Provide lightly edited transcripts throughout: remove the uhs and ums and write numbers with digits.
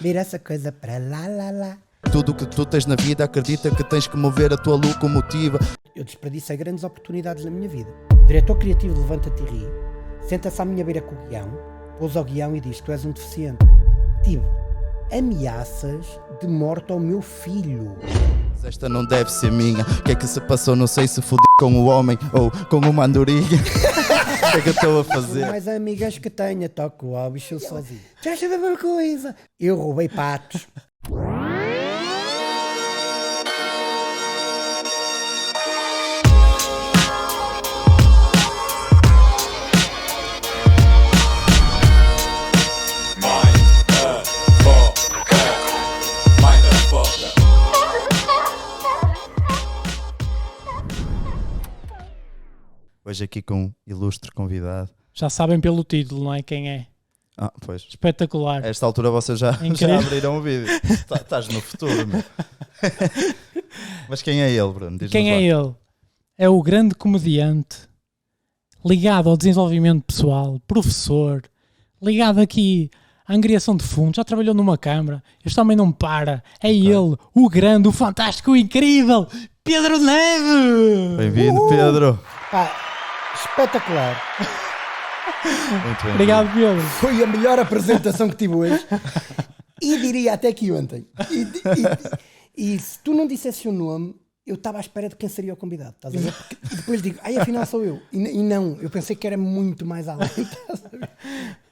Vira essa coisa para lá. Tudo o que tu tens na vida, acredita que tens que mover a tua locomotiva. Eu desperdicei grandes oportunidades na minha vida. Diretor criativo de Levanta-te e Ri, senta-se à minha beira com o guião, pousa o guião e diz: tu és um deficiente. Tive ameaças de morte ao meu filho. Esta não deve ser minha. O que é que se passou? Não sei se fodi com o homem ou com uma andorinha. O que é que eu estou a Por fazer? mais amigas que tenha, toco ao bicho sozinho. Já achei uma coisa. Eu roubei patos. Hoje aqui com um ilustre convidado. Já sabem pelo título, não é? Quem é? Ah, pois. Espetacular. A esta altura vocês já abriram o vídeo. Estás no futuro, meu. Mas quem é ele, Bruno? Diz-nos Quem lá. é ele? É o grande comediante, ligado ao desenvolvimento pessoal, professor, ligado aqui à angariação de fundos, já trabalhou numa câmara. Este homem não para. É ele, o grande, o fantástico, o incrível, Pedro Neves! Bem-vindo, Pedro. Pá, espetacular. Muito bem. Obrigado, Pedro. Foi a melhor apresentação que tive hoje. E diria até que ontem. E se tu não dissesses o nome, eu estava à espera de quem seria o convidado. Estás a ver? E depois digo, afinal sou eu. E não, eu pensei que era muito mais além. Estás a ver?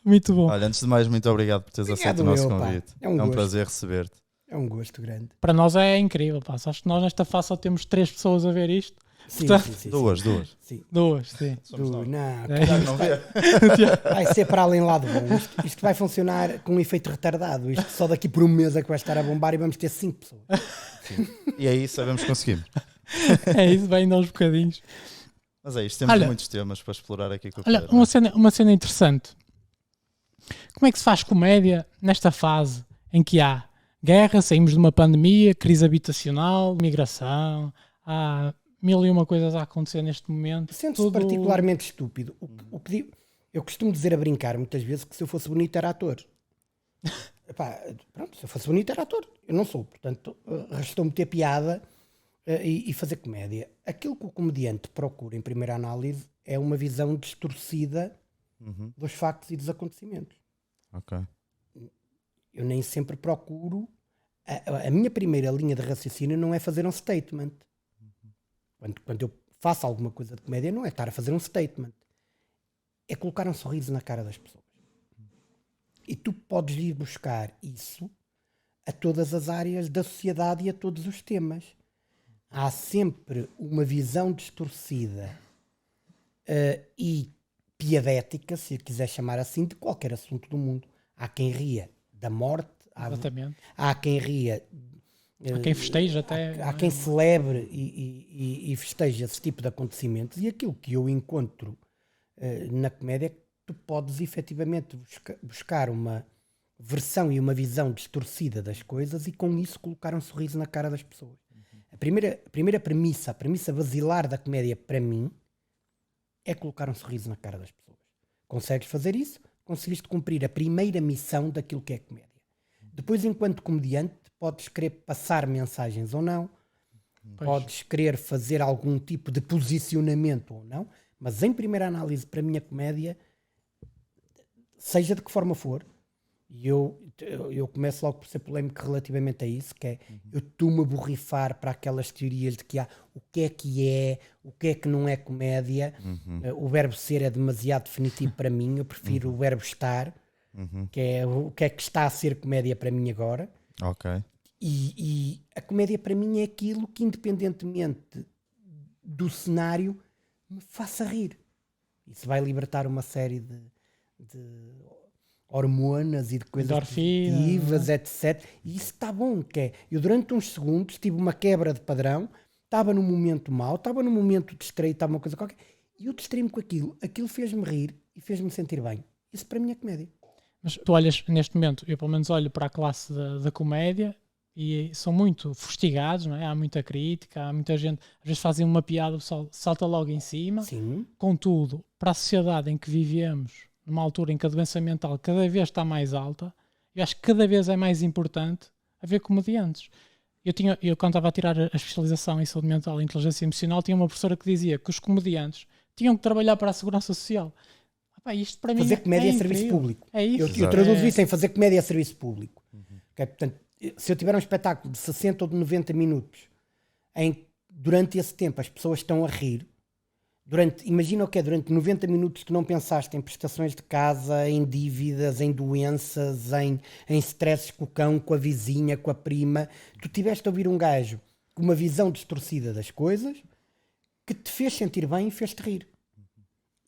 Muito bom. Olha, antes de mais, muito obrigado por teres aceito o Obrigado nosso eu, pá. convite. É um gosto. prazer receber-te. É um gosto grande. Para nós é incrível, pá. Acho que nós nesta fase só temos 3 pessoas a ver isto. Sim, Portanto, sim. Duas. Sim. 2, sim. Não, Não vê? vai ser para além lado bom. Isto vai funcionar com um efeito retardado. Isto só daqui por um mês é que vai estar a bombar e vamos ter 5 pessoas. E aí sabemos que conseguimos. É isso, vai indo aos bocadinhos. Mas é isto, temos Olha, muitos temas para explorar aqui com o Olha, Pedro. uma cena interessante. Como é que se faz comédia nesta fase em que há guerra, saímos de uma pandemia, crise habitacional, migração, há mil e uma coisas a acontecer neste momento. Sente-se particularmente estúpido. Eu costumo dizer a brincar muitas vezes que se eu fosse bonito era ator. Epá, pronto, se eu fosse bonito era ator. Eu não sou, portanto, restou-me ter piada e fazer comédia. Aquilo que o comediante procura em primeira análise é uma visão distorcida dos factos e dos acontecimentos. Ok. Eu nem sempre procuro. A minha primeira linha de raciocínio não é fazer um statement. Quando eu faço alguma coisa de comédia, não é estar a fazer um statement. É colocar um sorriso na cara das pessoas. E tu podes ir buscar isso a todas as áreas da sociedade e a todos os temas. Há sempre uma visão distorcida e piadética, se eu quiser chamar assim, de qualquer assunto do mundo. Há quem ria da morte, há quem ria... Há quem festeja até. Há quem celebre e festeja esse tipo de acontecimentos, e aquilo que eu encontro na comédia é que tu podes efetivamente buscar uma versão e uma visão distorcida das coisas e com isso colocar um sorriso na cara das pessoas. A primeira premissa, a premissa basilar da comédia para mim é colocar um sorriso na cara das pessoas. Consegues fazer isso? Conseguiste cumprir a primeira missão daquilo que é comédia. Depois, enquanto comediante, podes querer passar mensagens ou não, podes querer fazer algum tipo de posicionamento ou não, mas em primeira análise, para a minha comédia, seja de que forma for, e eu começo logo por ser polémico relativamente a isso, que é, eu estou-me a borrifar para aquelas teorias de que há o que é que não é comédia, o verbo ser é demasiado definitivo para mim, eu prefiro o verbo estar, que é o que está a ser comédia para mim agora. Ok. E a comédia para mim é aquilo que, independentemente do cenário, me faça rir. Isso vai libertar uma série de hormonas e de coisas positivas, etc. E isso está bom, que é, eu durante uns segundos tive uma quebra de padrão, estava num momento mau, estava num momento distraído, estava uma coisa qualquer, e eu distraí-me com aquilo fez-me rir e fez-me sentir bem. Isso para mim é comédia. Mas tu olhas neste momento, eu pelo menos olho para a classe da comédia e são muito fustigados, não é? Há muita crítica, há muita gente, às vezes fazem uma piada, o pessoal salta logo em cima. Sim. Contudo, para a sociedade em que vivemos, numa altura em que a doença mental cada vez está mais alta, Eu acho que cada vez é mais importante haver comediantes. Eu quando estava a tirar a especialização em saúde mental e inteligência emocional, tinha uma professora que dizia que os comediantes tinham que trabalhar para a segurança social. Epá, isto para mim Fazer comédia é a serviço incrível. público. É isso. Eu traduzo isso em fazer comédia a serviço público. Okay? Portanto, se eu tiver um espetáculo de 60 ou de 90 minutos, em que durante esse tempo as pessoas estão a rir, imagina o que é, durante 90 minutos que não pensaste em prestações de casa, em dívidas, em doenças, em stresses com o cão, com a vizinha, com a prima, tu tiveste a ouvir um gajo com uma visão distorcida das coisas que te fez sentir bem e fez-te rir.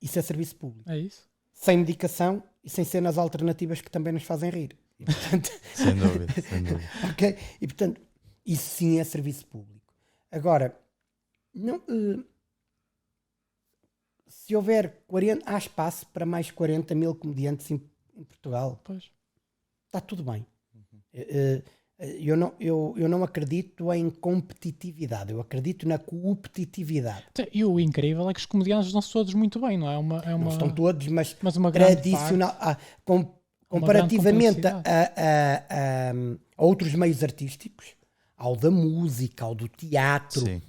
Isso é serviço público. É isso. Sem medicação e sem cenas alternativas que também nos fazem rir. E, portanto, Sem dúvida, sem dúvida. ok? E portanto, isso sim é serviço público. Agora, não, se houver 40, há espaço para mais 40 mil comediantes em Portugal. Pois. Está tudo bem. Eu não acredito em competitividade, eu acredito na competitividade. E o incrível é que os comediantes dão-se todos muito bem, não é? Não estão todos, mas uma grande tradicional, parte, comparativamente uma grande a outros meios artísticos, ao da música, ao do teatro, Sim.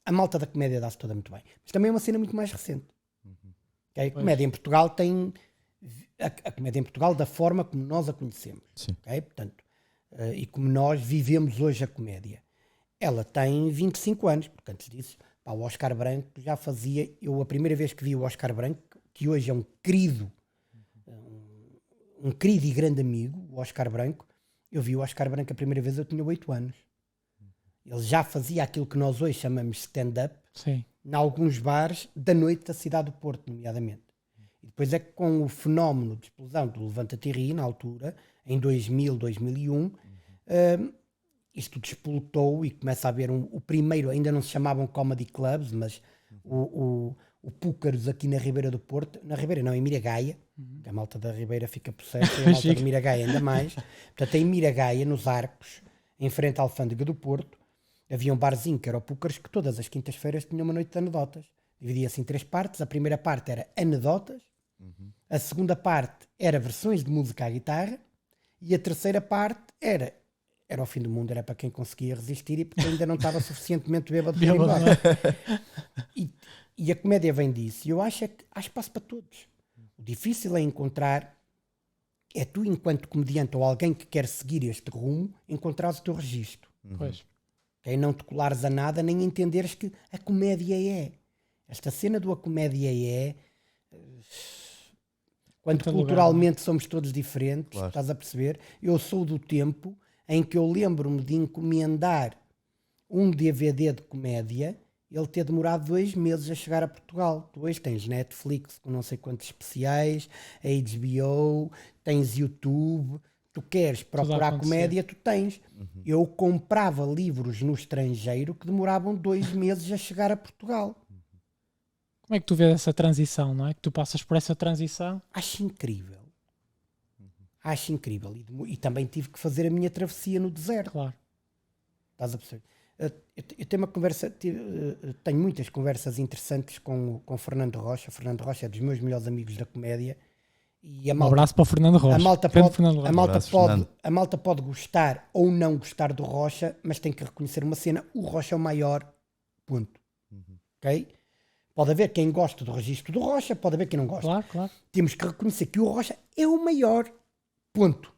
a malta da comédia dá-se toda muito bem. Mas também é uma cena muito mais recente. Okay? A comédia em Portugal tem a comédia em Portugal da forma como nós a conhecemos. Sim. Okay? Portanto, e como nós vivemos hoje a comédia. Ela tem 25 anos, porque antes disso, o Oscar Branco já fazia. Eu, a primeira vez que vi o Oscar Branco, que hoje é um querido e grande amigo, o Oscar Branco, eu vi o Oscar Branco a primeira vez, eu tinha 8 anos. Ele já fazia aquilo que nós hoje chamamos stand-up, em alguns bares da noite da cidade do Porto, nomeadamente. E depois é que com o fenómeno de explosão do Levanta-te e Ri, na altura, em 2000, 2001, isto despoltou e começa a haver o primeiro, ainda não se chamavam comedy clubs, mas o Púcaros aqui na Ribeira do Porto, na Ribeira não, em Miragaia, a malta da Ribeira fica possessa e a malta de Miragaia ainda mais. Portanto, em Miragaia, nos Arcos, em frente à Alfândega do Porto, havia um barzinho que era o Púcaros, que todas as quintas-feiras tinha uma noite de anedotas. Dividia-se em 3 partes. A primeira parte era anedotas, a segunda parte era versões de música à guitarra e a terceira parte era o fim do mundo, era para quem conseguia resistir e porque ainda não estava suficientemente bêbado para ir embora. E a comédia vem disso. E eu acho que há espaço para todos. O difícil é encontrar, é tu enquanto comediante ou alguém que quer seguir este rumo, encontrares o teu registro. Pois. Okay? Não te colares a nada, nem entenderes que a comédia é. Esta cena do a comédia é... Quando culturalmente somos todos diferentes, Claro. Estás a perceber? Eu sou do tempo em que eu lembro-me de encomendar um DVD de comédia, ele ter demorado 2 meses a chegar a Portugal. Tu hoje tens Netflix com não sei quantos especiais, a HBO, tens YouTube, tu queres procurar comédia, tu tens. Eu comprava livros no estrangeiro que demoravam 2 meses a chegar a Portugal. Como é que tu vês essa transição, não é? Que tu passas por essa transição? Acho incrível. Acho incrível. E também tive que fazer a minha travessia no deserto. Claro. Estás a perceber? Eu tenho uma conversa, tenho muitas conversas interessantes com o Fernando Rocha. O Fernando Rocha é dos meus melhores amigos da comédia. E Um abraço para o Fernando Rocha. A malta pode gostar ou não gostar do Rocha, mas tem que reconhecer uma cena. O Rocha é o maior. Ponto. Ok? Pode haver quem goste do registro do Rocha, pode haver quem não goste. Claro. Temos que reconhecer que o Rocha é o maior. Ponto.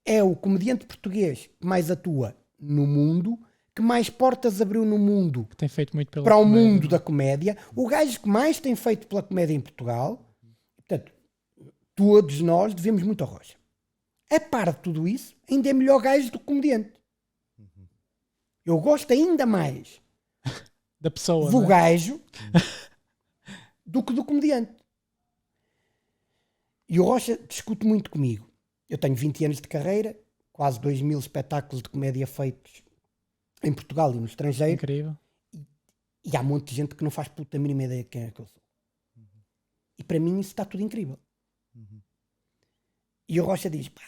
É o comediante português que mais atua no mundo, que mais portas abriu no mundo, que tem feito muito para o mundo da comédia, o gajo que mais tem feito pela comédia em Portugal. Portanto, todos nós devemos muito ao Rocha. A par de tudo isso, ainda é melhor gajo do que comediante. Eu gosto ainda mais da pessoa, do gajo do que do comediante. E o Rocha discute muito comigo. Eu tenho 20 anos de carreira, quase 2.000 espetáculos de comédia feitos em Portugal e no estrangeiro. Incrível. E há um monte de gente que não faz puta mínima ideia de quem é que eu sou. E para mim isso está tudo incrível. E o Rocha diz: pá,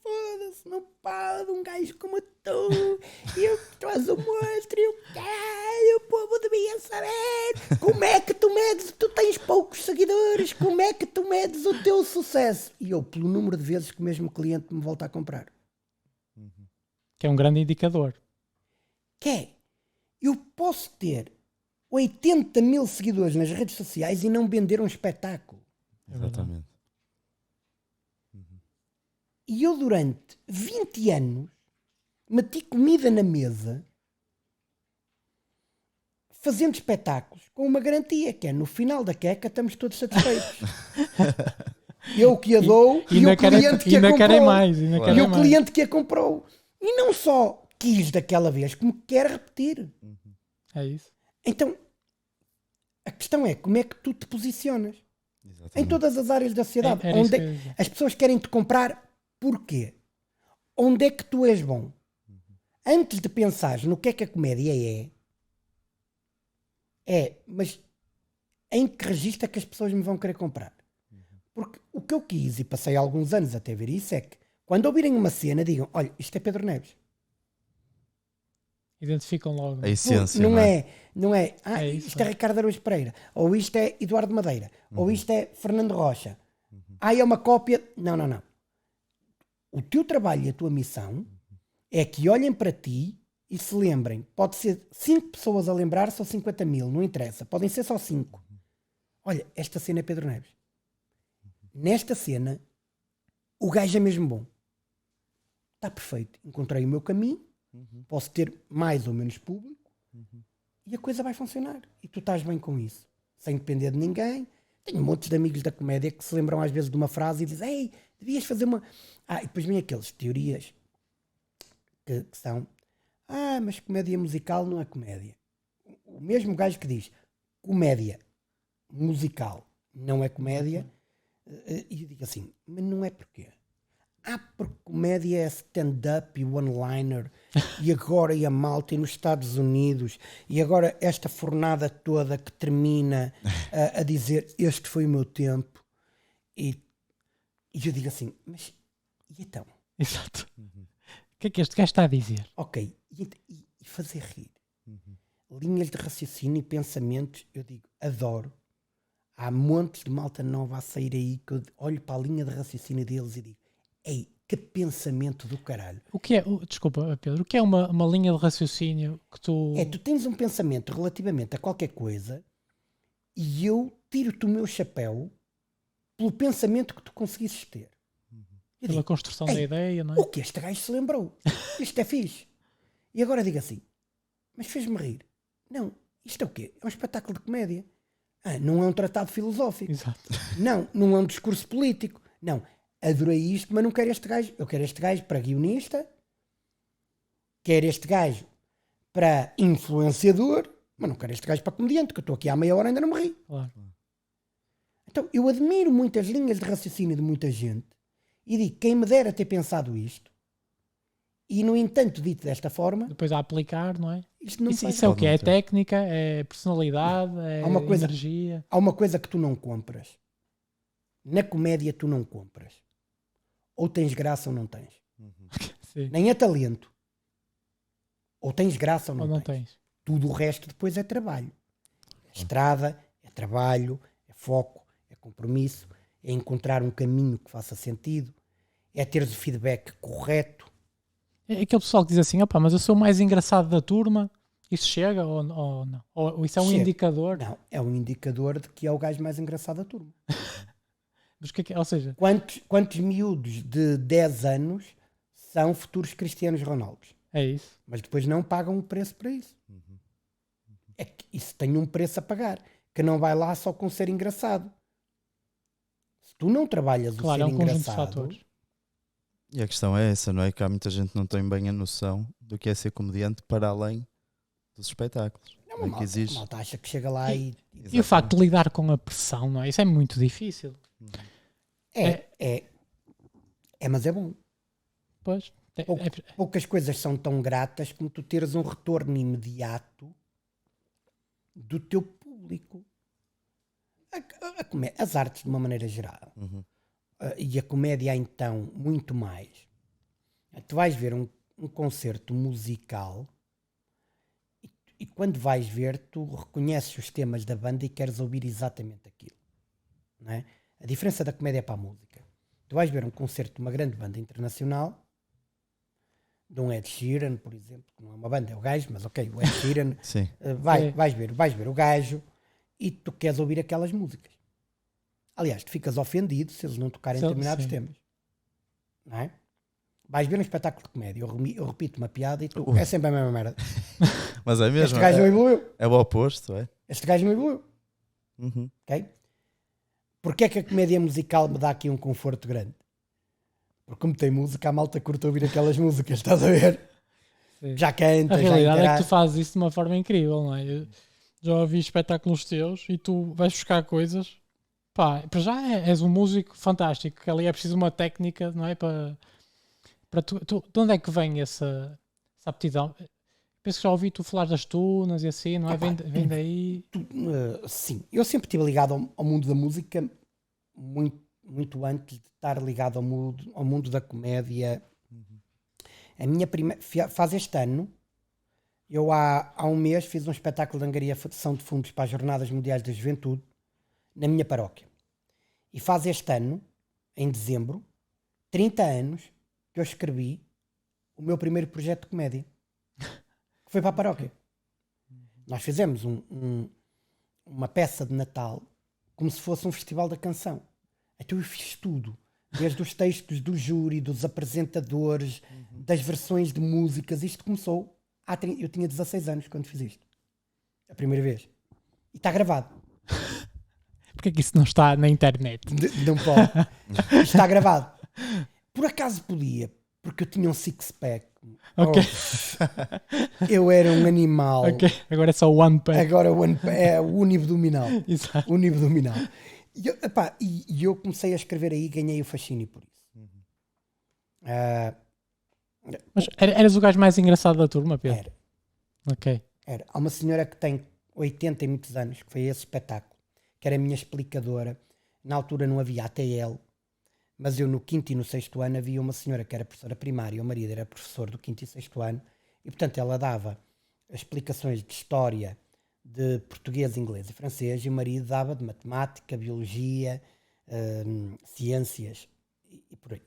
foda-se, não pode um gajo como tu, eu que tu és um monstro, eu quero, o povo devia saber como é que tu medes, tu tens poucos seguidores, como é que tu medes o teu sucesso? E multiplicou pelo número de vezes que o mesmo cliente me volta a comprar. Que é um grande indicador. Que é, eu posso ter 80 mil seguidores nas redes sociais e não vender um espetáculo. Exatamente. E eu durante 20 anos meti comida na mesa fazendo espetáculos com uma garantia, que é no final da queca estamos todos satisfeitos. Eu que a dou e o cliente que a ainda querem comprou. mais. Ainda E querem o mais. cliente que a comprou. E não só quis daquela vez, como quer repetir. É isso. Então, a questão é como é que tu te posicionas em todas as áreas da sociedade. Era isso Onde que eu ia dizer. as pessoas querem te comprar porquê? Onde é que tu és bom? Antes de pensares no que é que a comédia mas em que registro é que as pessoas me vão querer comprar? Porque o que eu quis, e passei alguns anos até ver isso, é que quando ouvirem uma cena digam, olha, isto é Pedro Neves. Identificam logo. A essência, Não não é? É isso, isto é Ricardo Araújo Pereira, ou isto é Eduardo Madeira, ou isto é Fernando Rocha. É uma cópia. Não. O teu trabalho e a tua missão é que olhem para ti e se lembrem. Pode ser 5 pessoas a lembrar-se ou 50 mil, não interessa. Podem ser só 5. Olha, esta cena é Pedro Neves. Nesta cena, o gajo é mesmo bom. Está perfeito. Encontrei o meu caminho. Posso ter mais ou menos público. E a coisa vai funcionar. E tu estás bem com isso. Sem depender de ninguém. Tenho montes de amigos da comédia que se lembram às vezes de uma frase e dizem, ei, devias fazer uma... e depois vem aqueles teorias que são, mas comédia musical não é comédia. O mesmo gajo que diz, comédia musical não é comédia, e eu digo assim, mas não é porquê? Porque comédia é stand-up e one-liner, e agora e a malta e nos Estados Unidos, e agora esta fornada toda que termina a dizer este foi o meu tempo, e eu digo assim, mas e então? Exato. O que é que este gajo está a dizer? Ok, e fazer rir. Linhas de raciocínio e pensamentos, eu digo, adoro. Há montes de malta nova a sair aí que eu olho para a linha de raciocínio deles e digo, ei, que pensamento do caralho. O que é, desculpa, Pedro, o que é uma linha de raciocínio que tu... Tu tens um pensamento relativamente a qualquer coisa e eu tiro-te o meu chapéu pelo pensamento que tu conseguisses ter. Eu Pela digo, construção ei, da ideia, não é? o que este gajo se lembrou? Isto é fixe. E agora digo assim, mas fez-me rir. Não, isto é o quê? É um espetáculo de comédia. Não é um tratado filosófico. Exato. Não é um discurso político. Não, adorei isto, mas não quero este gajo. Eu quero este gajo para guionista, quero este gajo para influenciador, mas não quero este gajo para comediante, que eu estou aqui há meia hora e ainda não me ri. Claro. Então, eu admiro muitas linhas de raciocínio de muita gente e digo, quem me dera ter pensado isto, e no entanto, dito desta forma, Depois a aplicar, não é? isto não faz Isso é o Pode quê? não É ter. técnica, é personalidade, é Há uma coisa- energia. Há uma coisa que tu não compras. Na comédia tu não compras. Ou tens graça ou não tens. Sim. Nem é talento. Ou tens graça ou Ou não, não tens. tens. Tudo o resto depois é trabalho. É estrada, é trabalho, é foco, é compromisso, é encontrar um caminho que faça sentido, é teres o feedback correto. É aquele pessoal que diz assim, opá, mas eu sou o mais engraçado da turma. Isso chega ou não? Ou isso é um Chega. indicador? Não, é um indicador de que é o gajo mais engraçado da turma. Mas o que é que, ou seja, Quantos miúdos de 10 anos são futuros Cristianos Ronaldos? é isso. Mas depois não pagam um preço para isso. É que isso tem um preço a pagar, que não vai lá só com ser engraçado. Se tu não trabalhas Claro, o é ser um conjunto de engraçado, fatores. E a questão é essa, não é? Que há muita gente que não tem bem a noção do que é ser comediante para além dos espetáculos. não, Não é que a exige. malta acha que chega lá e E o facto de lidar com a pressão, não é? Isso é muito difícil. mas é bom. Pois. Poucas coisas são tão gratas como tu teres um retorno imediato do teu público. As artes de uma maneira geral. E a comédia então muito mais. Tu vais ver um concerto musical e quando vais ver tu reconheces os temas da banda e queres ouvir exatamente aquilo, não é? A diferença da comédia para a música. Tu vais ver um concerto de uma grande banda internacional, de um Ed Sheeran, por exemplo, que não é uma banda, é o gajo, mas ok, o Ed Sheeran, Sim. vais ver o gajo e tu queres ouvir aquelas músicas. Aliás, tu ficas ofendido se eles não tocarem determinados temas. Não é? Vais ver um espetáculo de comédia, eu repito uma piada e tu, é sempre a mesma merda. Mas é mesmo. Este gajo não evoluiu. É o oposto, é? Este gajo não evoluiu. Uhum. Ok? Porquê é que a comédia musical me dá aqui um conforto grande? Porque como tem música, a malta curta ouvir aquelas músicas, estás a ver? Sim. Já canta, A já realidade é que interage. tu fazes isso de uma forma incrível, não é? Eu já ouvi espetáculos teus e tu vais buscar coisas. Pá, para já és um músico fantástico, que ali é preciso uma técnica, não é? Para de onde é que vem essa aptidão? Penso que já ouvi tu falar das tunas e assim, não é? Vem daí. Sim, eu sempre estive ligado ao mundo da música muito antes de estar ligado ao mundo da comédia. A minha primeira faz este ano, eu há um mês fiz um espetáculo de angariação de fundos para as Jornadas Mundiais da Juventude na minha paróquia. E faz este ano, em dezembro, 30 anos que eu escrevi o meu primeiro projeto de comédia, que foi para a paróquia. Nós fizemos uma peça de Natal como se fosse um festival da canção. Então eu fiz tudo, desde os textos do júri, dos apresentadores, das versões de músicas. Isto começou, eu tinha 16 anos quando fiz isto, a primeira vez. E está gravado. Porquê que isso não está na internet? Não pode. Isto está gravado. Por acaso podia, porque eu tinha um six-pack. Ok. Eu era um animal. Ok, agora é só one pack. Agora é o unibdominal. Exato. Unibdominal. E eu comecei a escrever aí e ganhei o fascínio por isso. Mas eras o gajo mais engraçado da turma, Pedro? Era. Ok. Há uma senhora que tem 80 e muitos anos, que foi esse espetáculo, que era a minha explicadora. Na altura não havia ATL, mas eu no 5º e no 6º ano havia uma senhora que era professora primária, o marido era professor do 5º e 6º ano, e portanto ela dava explicações de história, de português, inglês e francês, e o marido dava de matemática, biologia, ciências e por aí.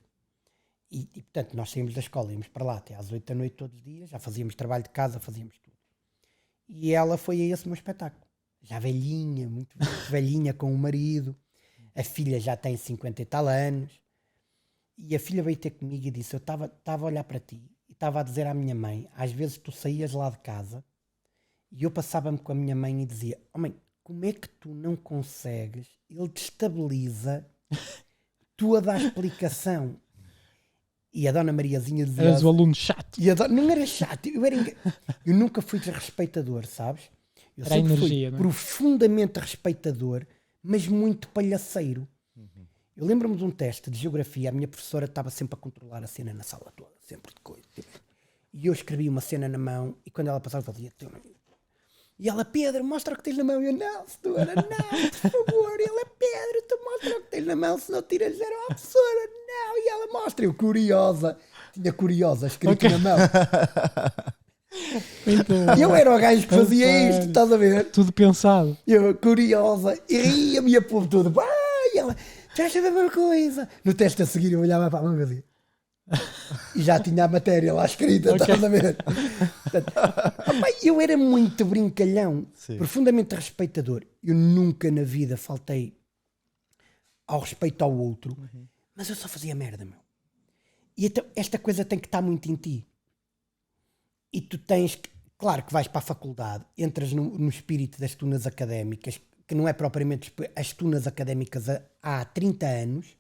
E portanto nós saímos da escola, íamos para lá até às 8 da noite todos os dias, já fazíamos trabalho de casa, fazíamos tudo. E ela foi a esse meu espetáculo. Já velhinha, muito velhinha com o marido. A filha já tem 50 e tal anos. E a filha veio ter comigo e disse, eu estava a olhar para ti e estava a dizer à minha mãe, às vezes tu saías lá de casa e eu passava-me com a minha mãe e dizia, oh mãe, como é que tu não consegues? Ele destabiliza, tu a dar explicação. E a Dona Mariazinha dizia... Eras o aluno chato. Não era chato, eu nunca fui desrespeitador, sabes? Eu Era sempre energia, fui não é? profundamente respeitador, mas muito palhaceiro. Eu lembro-me de um teste de geografia, a minha professora estava sempre a controlar a cena na sala toda, sempre de coisa. E eu escrevi uma cena na mão e quando ela passava fazia... E ela, Pedro, mostra o que tens na mão. E eu, não, senhora, não, por favor. E ela, Pedro, tu mostra o que tens na mão, senão tiras zero à professora. Não, e ela mostra. Eu, curiosa, tinha curiosa escrito na mão. Eu era o gajo que fazia isto, estás a ver? Tudo pensado. Eu, curiosa, e ria-me e a povo todo. E ela, já sabe uma coisa. No teste a seguir eu olhava para a mão e dizia. E já tinha a matéria lá escrita, Okay. estás a ver? Portanto, eu era muito brincalhão, Sim. profundamente respeitador. Eu nunca na vida faltei ao respeito ao outro, mas eu só fazia merda, meu. E então esta coisa tem que estar muito em ti. E tu tens que, claro que vais para a faculdade, entras no espírito das tunas académicas, que não é propriamente as tunas académicas há 30 anos.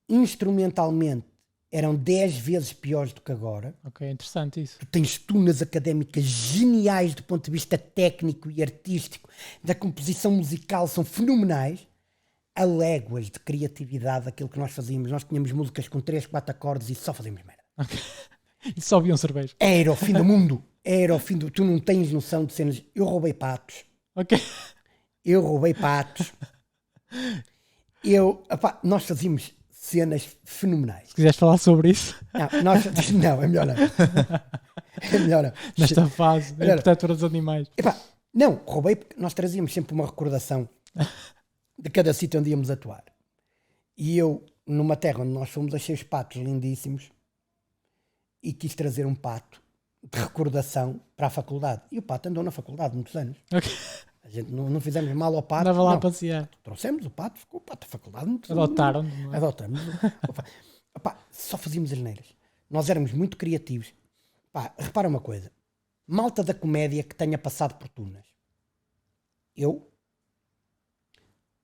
Instrumentalmente eram 10 vezes piores do que agora. Ok, interessante isso. Tu tens tunas académicas geniais do ponto de vista técnico e artístico, da composição musical, são fenomenais. A léguas de criatividade daquilo que nós fazíamos. Nós tínhamos músicas com 3, 4 acordes e só fazíamos merda. Okay. E só bebiam cerveja. Era o fim do mundo. Era o fim do... Tu não tens noção de cenas. Eu roubei patos. Ok. Nós fazíamos cenas fenomenais. Se quiseres falar sobre isso, Não, é melhor não. É melhor não. nesta fase, em protetora dos animais. Não, roubei porque nós trazíamos sempre uma recordação de cada sítio onde íamos atuar. E eu, numa terra onde nós fomos, achei os patos lindíssimos e quis trazer um pato de recordação para a faculdade. E o pato andou na faculdade muitos anos. Ok. A gente não fizemos mal ao pato. Andava lá a Não, passear. trouxemos o pato, ficou o pato da faculdade muitos Adotaram, não é? Adotamos. Opa, só fazíamos asneiras. Nós éramos muito criativos. Pá, repara uma coisa. Malta da comédia que tenha passado por Tunas. Eu,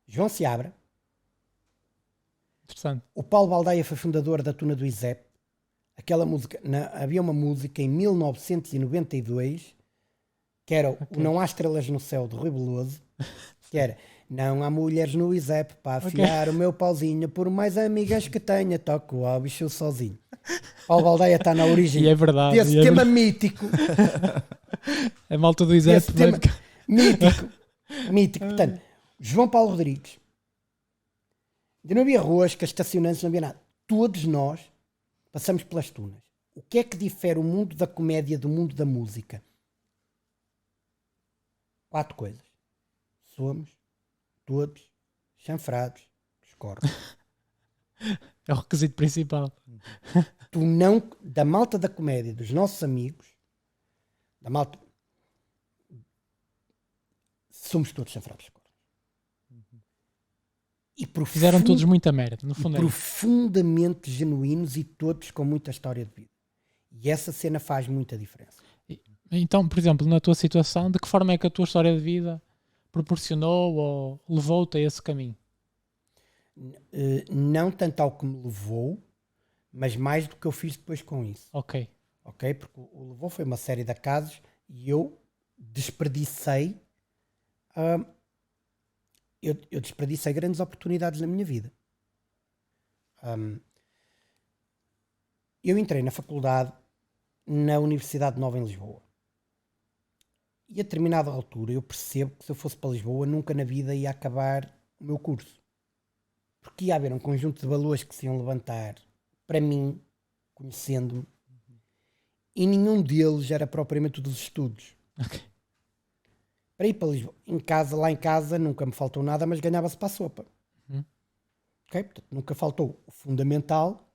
João Seabra, Interessante. o Paulo Baldaia foi fundador da Tuna do ISEP. Aquela música, havia uma música em 1992 que era o Não Há Estrelas no Céu de Rui Veloso, que era não há mulheres no ISEP para afiar o meu pauzinho, por mais amigas que tenha, toco ao bicho sozinho. Paulo Baldaia está na origem E é verdade. desse e é tema verdade. mítico. A malta do Isaac Esse tema mítico. Portanto, João Paulo Rodrigues. Ainda não havia roscas, estacionantes, não havia nada. Todos nós passamos pelas Tunas. O que é que difere o mundo da comédia do mundo da música? 4 coisas. Somos todos chanfrados dos corpos. É o requisito principal. Tu não, da malta da comédia, dos nossos amigos, da malta, somos todos chanfrados dos corpos. E Fizeram todos muita merda, no fundo é isso. profundamente genuínos e todos com muita história de vida. E essa cena faz muita diferença. Então, por exemplo, na tua situação, de que forma é que a tua história de vida proporcionou ou levou-te a esse caminho? Não tanto ao que me levou, mas mais do que eu fiz depois com isso. Ok. Ok? Porque o levou foi uma série de acasos e eu desperdicei eu desperdicei grandes oportunidades na minha vida. Eu entrei na faculdade na Universidade Nova em Lisboa. E a determinada altura eu percebo que se eu fosse para Lisboa nunca na vida ia acabar o meu curso. Porque ia haver um conjunto de valores que se iam levantar para mim, conhecendo-me, e nenhum deles era propriamente dos estudos. Ok. Para ir para Lisboa, lá em casa nunca me faltou nada, mas ganhava-se para a sopa. Ok? Portanto, nunca faltou o fundamental,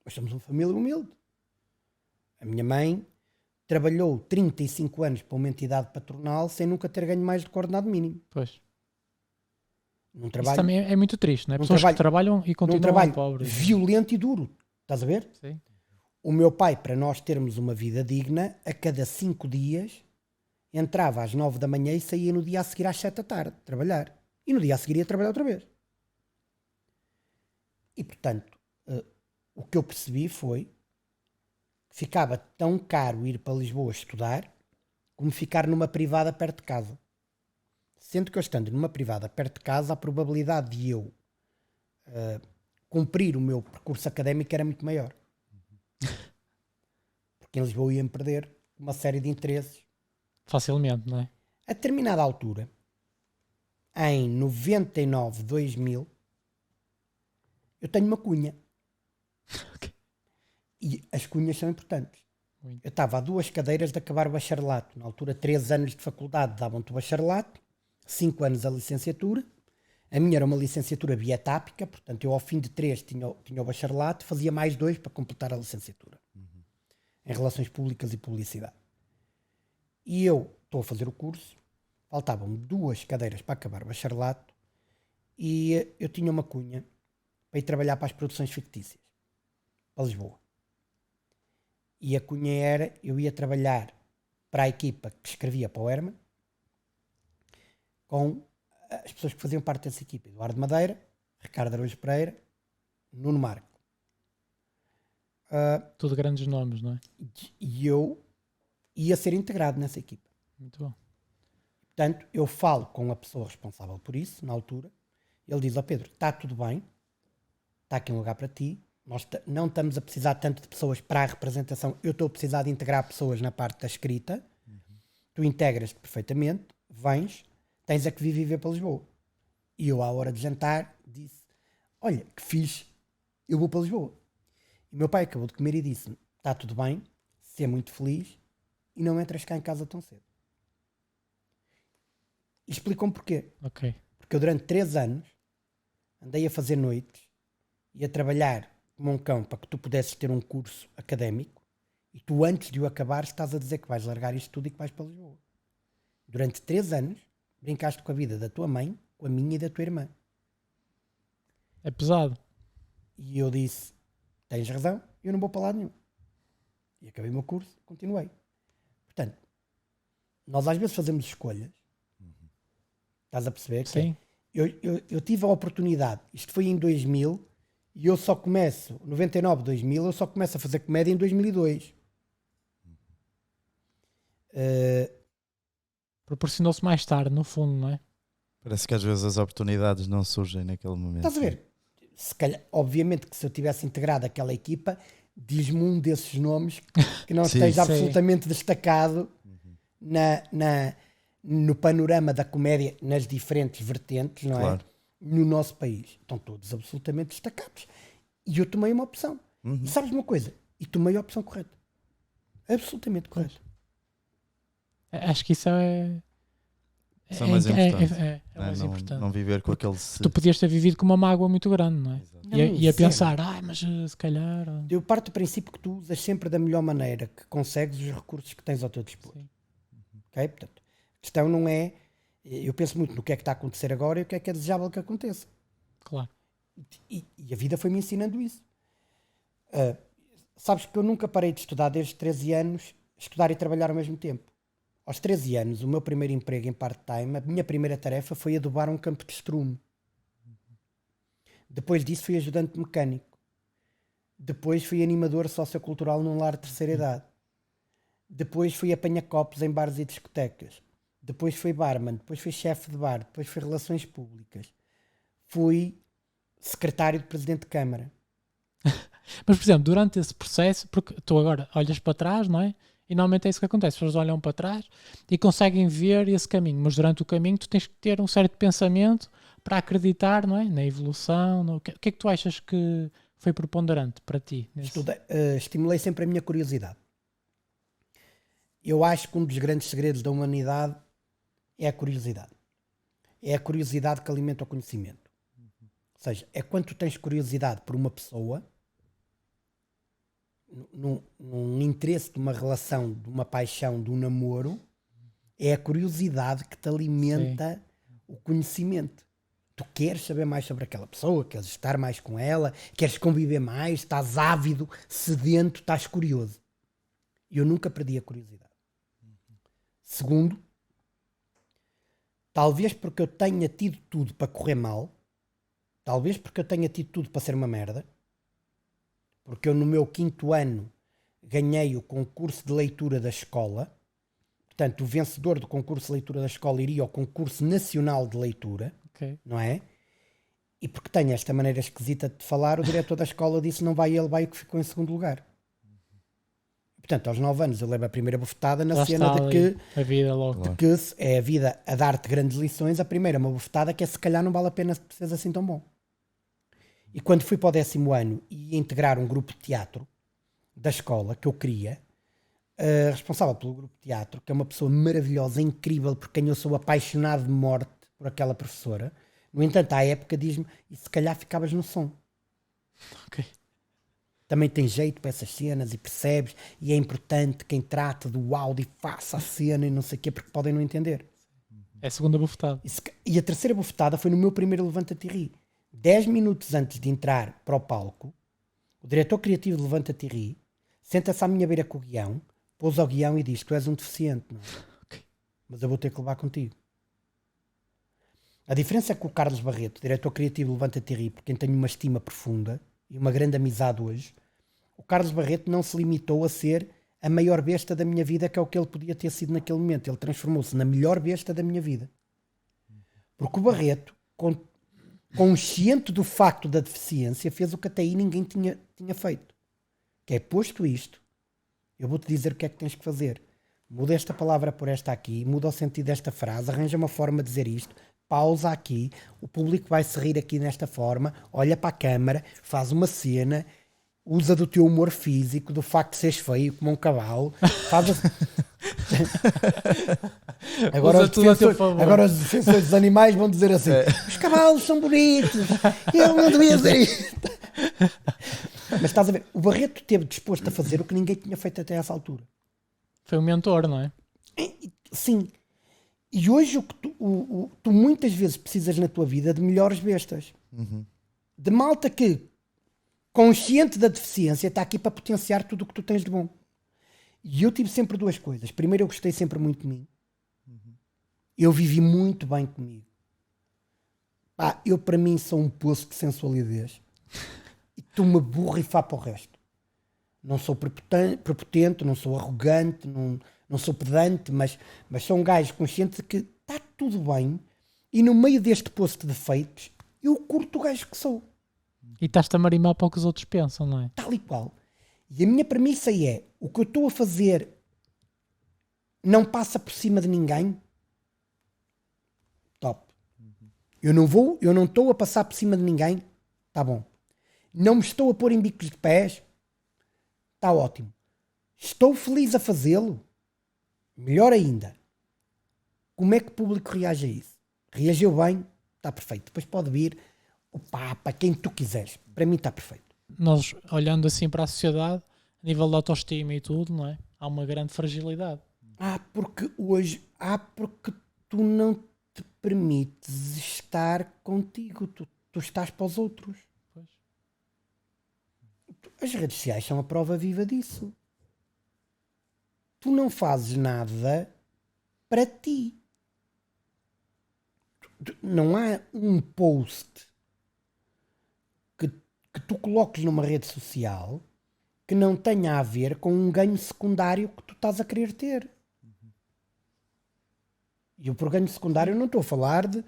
mas somos uma família humilde. A minha mãe trabalhou 35 anos para uma entidade patronal sem nunca ter ganho mais do que o ordenado mínimo. Pois. Num Isso trabalho, também é muito triste, não é? num Pessoas trabalho- que trabalham e num continuam trabalho pobres. violento e duro. Estás a ver? Sim. O meu pai, para nós termos uma vida digna, a cada 5 dias entrava às 9 da manhã e saía no dia a seguir às 7 da tarde trabalhar. E no dia a seguir ia trabalhar outra vez. E portanto, o que eu percebi foi que ficava tão caro ir para Lisboa estudar como ficar numa privada perto de casa. Sendo que eu estando numa privada perto de casa, a probabilidade de eu cumprir o meu percurso académico era muito maior. Porque em Lisboa ia-me perder uma série de interesses. Facilmente, não é? A determinada altura, em 99, 2000, eu tenho uma cunha. Ok. E as cunhas são importantes. Muito. Eu estava a 2 cadeiras de acabar o bacharelato. Na altura, 3 anos de faculdade davam-te o bacharelato, 5 anos a licenciatura. A minha era uma licenciatura bietápica, portanto, eu ao fim de 3 tinha o bacharelato, fazia mais 2 para completar a licenciatura. Em Relações Públicas e Publicidade. E eu estou a fazer o curso, faltavam 2 cadeiras para acabar o bacharelato e eu tinha uma cunha para ir trabalhar para as produções fictícias, para Lisboa. E a cunha era, eu ia trabalhar para a equipa que escrevia para o Herman, com as pessoas que faziam parte dessa equipa. Eduardo Madeira, Ricardo Araújo Pereira, Nuno Marco. Tudo grandes nomes, não é? E eu ia ser integrado nessa equipa. Muito bom. Portanto, eu falo com a pessoa responsável por isso, na altura. Ele diz: ó Pedro, está tudo bem, está aqui um lugar para ti, nós não estamos a precisar tanto de pessoas para a representação, eu estou a precisar de integrar pessoas na parte da escrita, tu integras-te perfeitamente, vens, tens a que vir viver para Lisboa. E eu, à hora de jantar, disse: olha, que fixe, eu vou para Lisboa. E meu pai acabou de comer e disse-me: está tudo bem, ser muito feliz e não entras cá em casa tão cedo. E explicou-me porquê. Ok. Porque eu durante 3 anos andei a fazer noites e a trabalhar como um cão para que tu pudesses ter um curso académico e tu, antes de o acabar, estás a dizer que vais largar isto tudo e que vais para Lisboa. Durante 3 anos, brincaste com a vida da tua mãe, com a minha e da tua irmã. É pesado. E eu disse, tens razão, eu não vou para lado nenhum. E acabei o meu curso, continuei. Portanto, nós às vezes fazemos escolhas. Estás a perceber? Sim. Eu tive a oportunidade, isto foi em 2000, e eu só começo, 99, 2000, eu só começo a fazer comédia em 2002. Proporcionou-se mais tarde, no fundo, não é? Parece que às vezes as oportunidades não surgem naquele momento. Estás a ver? Se calhar, obviamente que se eu tivesse integrado aquela equipa, diz-me um desses nomes que não Sim. esteja Sim. absolutamente destacado no panorama da comédia, nas diferentes vertentes, não Claro. é? No nosso país. Estão todos absolutamente destacados. E eu tomei uma opção. E sabes uma coisa? E tomei a opção correta. Absolutamente correta. Acho que isso é... Isso é o mais importante. É o Não é? mais Não, importante. não viver com Porque aquele... se- Tu podias ter vivido com uma mágoa muito grande, não é? Exato. E a Não, pensar, sério. mas se calhar... Eu parto do princípio que tu usas sempre da melhor maneira que consegues os recursos que tens ao teu dispor. Sim. Ok? Portanto, a questão não é... Eu penso muito no que é que está a acontecer agora e o que é desejável que aconteça. Claro. E a vida foi-me ensinando isso. Sabes que eu nunca parei de estudar desde 13 anos, estudar e trabalhar ao mesmo tempo. Aos 13 anos, o meu primeiro emprego em part-time, a minha primeira tarefa foi adubar um campo de estrume. Depois disso fui ajudante mecânico. Depois fui animador sociocultural num lar de terceira idade. Depois fui apanha-copos em bares e discotecas. Depois fui barman. Depois fui chefe de bar. Depois fui relações públicas. Fui secretário de presidente de Câmara. Mas, por exemplo, durante esse processo, porque tu agora olhas para trás, não é? E normalmente é isso que acontece. As pessoas olham para trás e conseguem ver esse caminho. Mas durante o caminho tu tens que ter um certo pensamento para acreditar, não é? Na evolução. O que é que tu achas que foi preponderante para ti? Estimulei sempre a minha curiosidade. Eu acho que um dos grandes segredos da humanidade é a curiosidade. É a curiosidade que alimenta o conhecimento. Ou seja, é quando tu tens curiosidade por uma pessoa, num interesse de uma relação, de uma paixão, de um namoro, é a curiosidade que te alimenta o conhecimento. Tu queres saber mais sobre aquela pessoa, queres estar mais com ela, queres conviver mais, estás ávido, sedento, estás curioso. E eu nunca perdi a curiosidade. Segundo, talvez porque eu tenha tido tudo para correr mal, talvez porque eu tenha tido tudo para ser uma merda, porque eu no meu 5º ano ganhei o concurso de leitura da escola. Portanto, o vencedor do concurso de leitura da escola iria ao concurso nacional de leitura, Ok. não é? E porque tenho esta maneira esquisita de falar, o diretor da escola disse não vai ele, vai o que ficou em segundo lugar. Portanto, aos 9 anos eu levo a primeira bofetada na Lá cena está de ali que a vida logo. Claro. que é a vida a dar-te grandes lições. A primeira é uma bofetada que é se calhar não vale a pena seres assim tão bom. E quando fui para o 10º ano e ia integrar um grupo de teatro da escola que eu queria, responsável pelo grupo de teatro, que é uma pessoa maravilhosa, incrível, por quem eu sou apaixonado de morte por aquela professora, no entanto à época diz-me, e se calhar ficavas no som. Ok. Também tem jeito para essas cenas e percebes, e é importante quem trata do áudio e faça a cena e não sei o quê, porque podem não entender. É a segunda bufetada. E a terceira bufetada foi no meu primeiro Levanta-te e Ri. 10 minutos antes de entrar para o palco, o diretor criativo de Levanta-te e Ri senta-se à minha beira com o guião, pôs ao guião e diz: tu és um deficiente, não é? Ok. Mas eu vou ter que levar contigo. A diferença é que o Carlos Barreto, diretor criativo de Levanta-te e Ri, por quem tenho uma estima profunda e uma grande amizade hoje, o Carlos Barreto não se limitou a ser a maior besta da minha vida, que é o que ele podia ter sido naquele momento. Ele transformou-se na melhor besta da minha vida. Porque o Barreto, consciente do facto da deficiência, fez o que até aí ninguém tinha feito. Que é, posto isto, eu vou-te dizer o que é que tens que fazer. Muda esta palavra por esta aqui, muda o sentido desta frase, arranja uma forma de dizer isto, pausa aqui, o público vai se rir aqui nesta forma, olha para a câmara, faz uma cena usa do teu humor físico, do facto de seres feio como um cavalo, faz Usa tudo a teu favor. agora os defensores dos animais vão dizer assim: os cavalos são bonitos, ele não devia dizer isto. Mas estás a ver, o Barreto esteve disposto a fazer o que ninguém tinha feito até essa altura. Foi um mentor, não é? Sim. E hoje o que tu muitas vezes precisas na tua vida de melhores bestas. De malta que, consciente da deficiência, está aqui para potenciar tudo o que tu tens de bom. E eu tive sempre duas coisas. Primeiro, eu gostei sempre muito de mim. Eu vivi muito bem comigo. Pá, eu para mim sou um poço de sensualidade. E estou-me a borrifar para o resto. Não sou prepotente, não sou arrogante, não sou pedante, mas sou um gajo consciente de que está tudo bem e no meio deste poço de defeitos eu curto o gajo que sou. E estás-te a marimar para o que os outros pensam, não é? Tal e qual. E a minha premissa é: o que eu estou a fazer não passa por cima de ninguém? Top. Eu não estou a passar por cima de ninguém? Tá bom. Não me estou a pôr em bicos de pés? Está ótimo. Estou feliz a fazê-lo? Melhor ainda. Como é que o público reage a isso? Reagiu bem? Está perfeito. Depois pode vir para quem tu quiseres. Para mim está perfeito. Nós, olhando assim para a sociedade, a nível de autoestima e tudo, não é? Há uma grande fragilidade. Porque tu não te permites estar contigo. Tu estás para os outros. Pois. As redes sociais são a prova viva disso. Tu não fazes nada para ti. Não há um post que tu coloques numa rede social que não tenha a ver com um ganho secundário que tu estás a querer ter. E eu por ganho secundário não estou a falar de...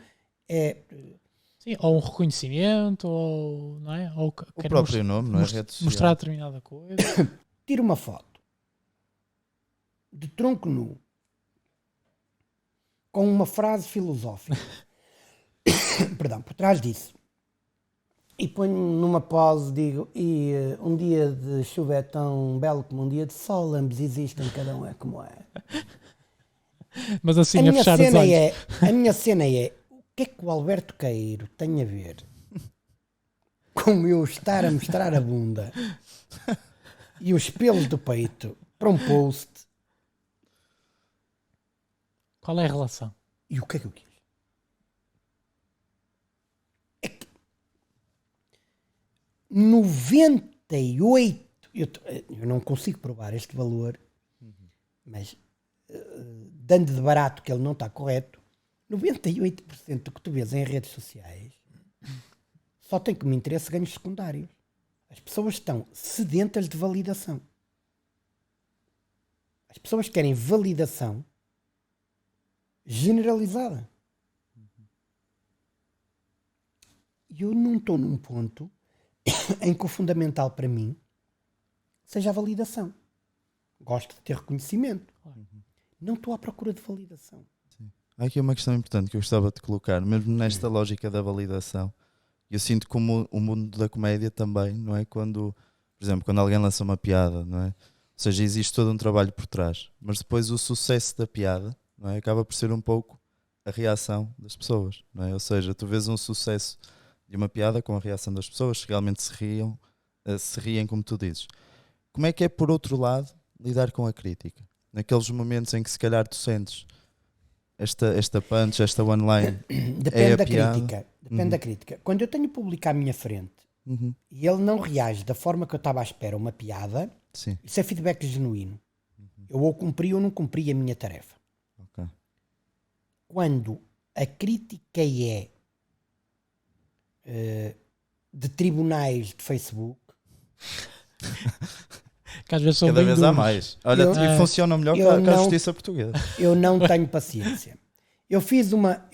Sim, ou um reconhecimento, ou, não é? Ou O próprio nome, não é? Rede social. Mostrar determinada coisa. Tira uma foto de tronco nu com uma frase filosófica perdão, por trás disso, e ponho numa pose, digo: e um dia de chuva é tão belo como um dia de sol, ambos existem, cada um é como é. Mas assim, a fechar os olhos. A minha cena é: o que é que o Alberto Queiro tem a ver com eu estar a mostrar a bunda e os pelos do peito para um post? Qual é a relação? E o que é que eu quis? É que 98%, eu não consigo provar este valor, mas dando de barato que ele não está correto, 98% do que tu vês em redes sociais só tem como interesse ganhos secundários. As pessoas estão sedentas de validação. As pessoas querem validação generalizada. E eu não estou num ponto em que o fundamental para mim seja a validação. Gosto de ter reconhecimento. Não estou à procura de validação. Sim. Há aqui uma questão importante que eu gostava de colocar, mesmo nesta lógica da validação. Eu sinto como o mundo da comédia também, não é? Quando, por exemplo, quando alguém lança uma piada, não é? Ou seja, existe todo um trabalho por trás. Mas depois o sucesso da piada, não é? Acaba por ser um pouco a reação das pessoas, não é? Ou seja, tu vês um sucesso de uma piada com a reação das pessoas, que realmente se riem como tu dizes. Como é que é, por outro lado, lidar com a crítica? Naqueles momentos em que se calhar tu sentes esta punch, esta one-line, Depende da crítica. Depende da crítica. Quando eu tenho público à minha frente e ele não reage da forma que eu estava à espera a uma piada, sim, isso é feedback genuíno. Eu ou cumpri ou não cumpri a minha tarefa. ok. Quando a crítica é de tribunais de Facebook, Que às vezes são Cada bem vez há duros. mais. Olha, e funciona melhor que eu a não- justiça portuguesa. eu não tenho paciência. Eu fiz uma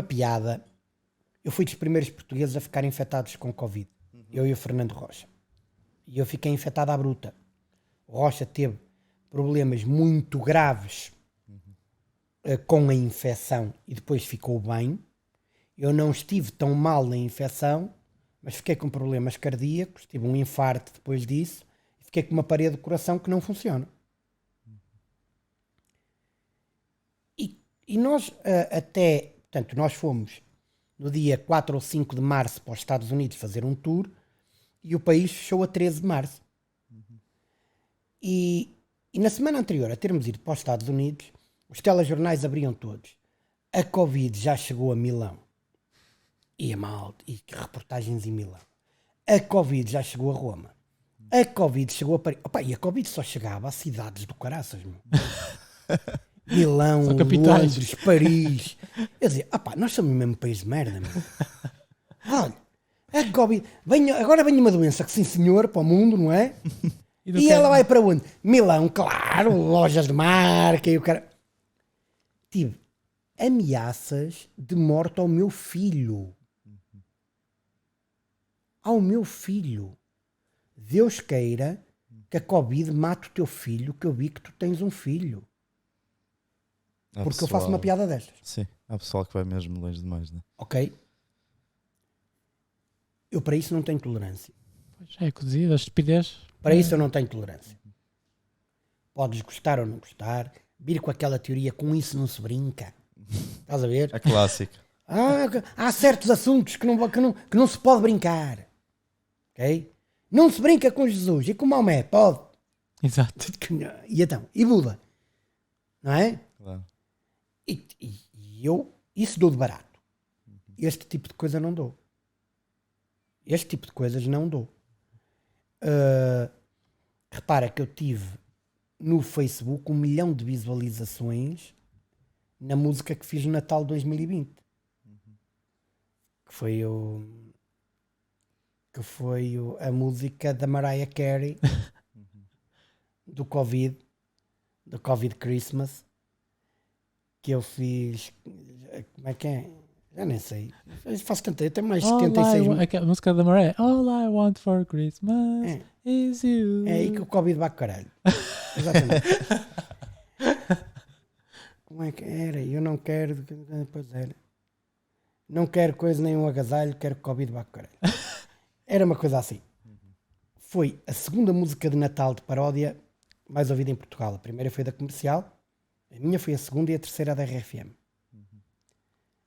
piada. Eu fui dos primeiros portugueses a ficar infectados com Covid. Eu e o Fernando Rocha. E eu fiquei infectado à bruta. O Rocha teve problemas muito graves com a infecção e depois ficou bem. Eu não estive tão mal na infecção, mas fiquei com problemas cardíacos, tive um infarto depois disso, e fiquei com uma parede do coração que não funciona. E nós portanto, nós fomos no dia 4 ou 5 de março para os Estados Unidos fazer um tour e o país fechou a 13 de março. E na semana anterior a termos ido para os Estados Unidos, os telejornais abriam todos. A Covid já chegou a Milão. E a malta, e que reportagens em Milão. A Covid já chegou a Roma. A Covid chegou a Paris. Opa, e a Covid só chegava a cidades do caraças, meu. Milão, Londres, Paris. Eu dizia, nós somos o mesmo país de merda, meu. Olha, a Covid. Agora vem uma doença que sim senhor, para o mundo, não é? E ela vai para onde? Milão, claro, lojas de marca e o cara. Tive ameaças de morte ao meu filho. Ao meu filho. Deus queira que a Covid mate o teu filho, que eu vi que tu tens um filho. Porque eu faço uma piada destas. Sim, há pessoal que vai mesmo longe demais, não é? Ok? Eu para isso não tenho tolerância. Pois é, cozido, a estupidez. Para isso eu não tenho tolerância. Podes gostar ou não gostar, vir com aquela teoria, com isso não se brinca. Estás a ver? A clássica. Há certos assuntos que não se pode brincar. Ok? Não se brinca com Jesus e com Maomé, pode. Exato. E então? E Buda? Não é? Claro. E eu, isso dou de barato. Este tipo de coisa não dou. Este tipo de coisas não dou. Repara que eu tive no Facebook 1 milhão de visualizações na música que fiz no Natal 2020. Que foi a música da Mariah Carey do Covid Christmas, que eu fiz. Como é que é? Já nem sei. Eu faço tanto, eu tenho mais de 76 mil. A música da Mariah. All I want for Christmas is you. É aí que o Covid vai com o caralho. Exatamente. Como é que era? Eu não quero. Pois era. Não quero coisa nem um agasalho, quero que o Covid vá com o caralho. Era uma coisa assim. Foi a segunda música de Natal de paródia mais ouvida em Portugal. A primeira foi da Comercial, a minha foi a segunda e a terceira da RFM.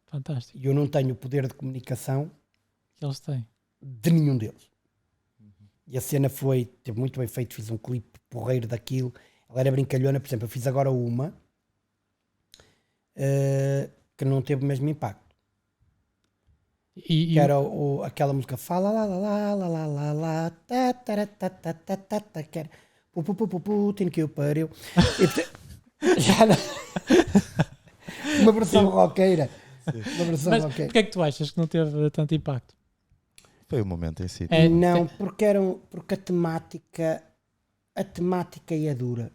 Fantástico. E eu não tenho o poder de comunicação Que eles têm. de nenhum deles. E a cena teve muito bem feito, fiz um clipe porreiro daquilo. Ela era brincalhona, por exemplo, eu fiz agora uma que não teve o mesmo impacto. Que era aquela música Fala lá lá lá lá lá lá lá ta ta ta ta ta ta ta, que era Putin que eu pariu. Já não... uma versão roqueira. Uma versão Mas roqueira. porquê é que tu achas que não teve tanto impacto? Foi o momento em si. Não, porque a temática é dura.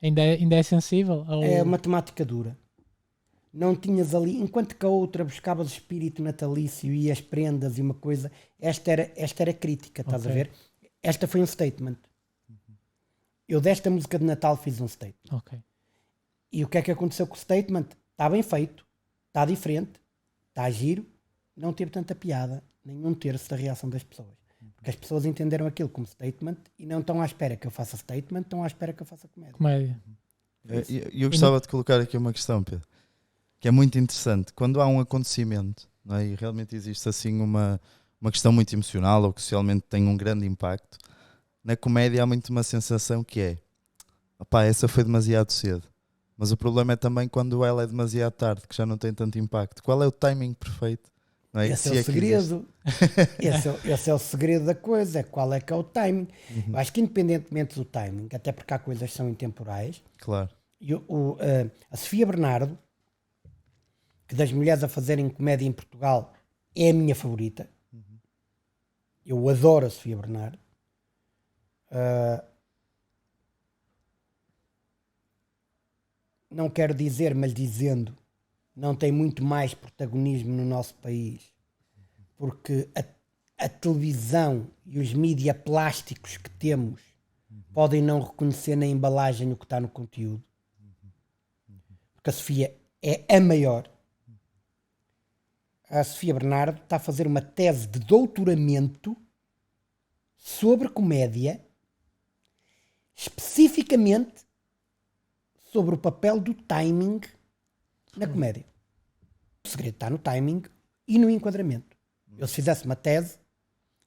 Ainda é sensível? Ou... É uma temática dura. Não tinhas ali, enquanto que a outra buscavas o espírito natalício e as prendas e uma coisa, esta era crítica, estás a ver? Esta foi um statement. Eu desta música de Natal fiz um statement. Ok. E o que é que aconteceu com o statement? Está bem feito, está diferente, está giro, não teve tanta piada, nem um terço da reação das pessoas. Porque as pessoas entenderam aquilo como statement e não estão à espera que eu faça statement, estão à espera que eu faça comédia. Comédia. Eu gostava de colocar aqui uma questão, Pedro, que é muito interessante. Quando há um acontecimento, não é? E realmente existe assim uma questão muito emocional ou que socialmente tem um grande impacto, na comédia há muito uma sensação que é essa foi demasiado cedo. Mas o problema é também quando ela é demasiado tarde, que já não tem tanto impacto. Qual é o timing perfeito? Não é? Esse é o segredo. Esse é o segredo da coisa. Qual é que é o timing? Eu acho que independentemente do timing, até porque há coisas que são intemporais, Claro. A Sofia Bernardo, que das mulheres a fazerem comédia em Portugal é a minha favorita. Eu adoro a Sofia Bernardo. Não quero dizer, mas dizendo, não tem muito mais protagonismo no nosso país, porque a televisão e os mídia plásticos que temos podem não reconhecer na embalagem o que está no conteúdo. Porque a Sofia é a maior. a Sofia Bernardo está a fazer uma tese de doutoramento sobre comédia, especificamente sobre o papel do timing na comédia. O segredo está no timing e no enquadramento. Eu, se fizesse uma tese,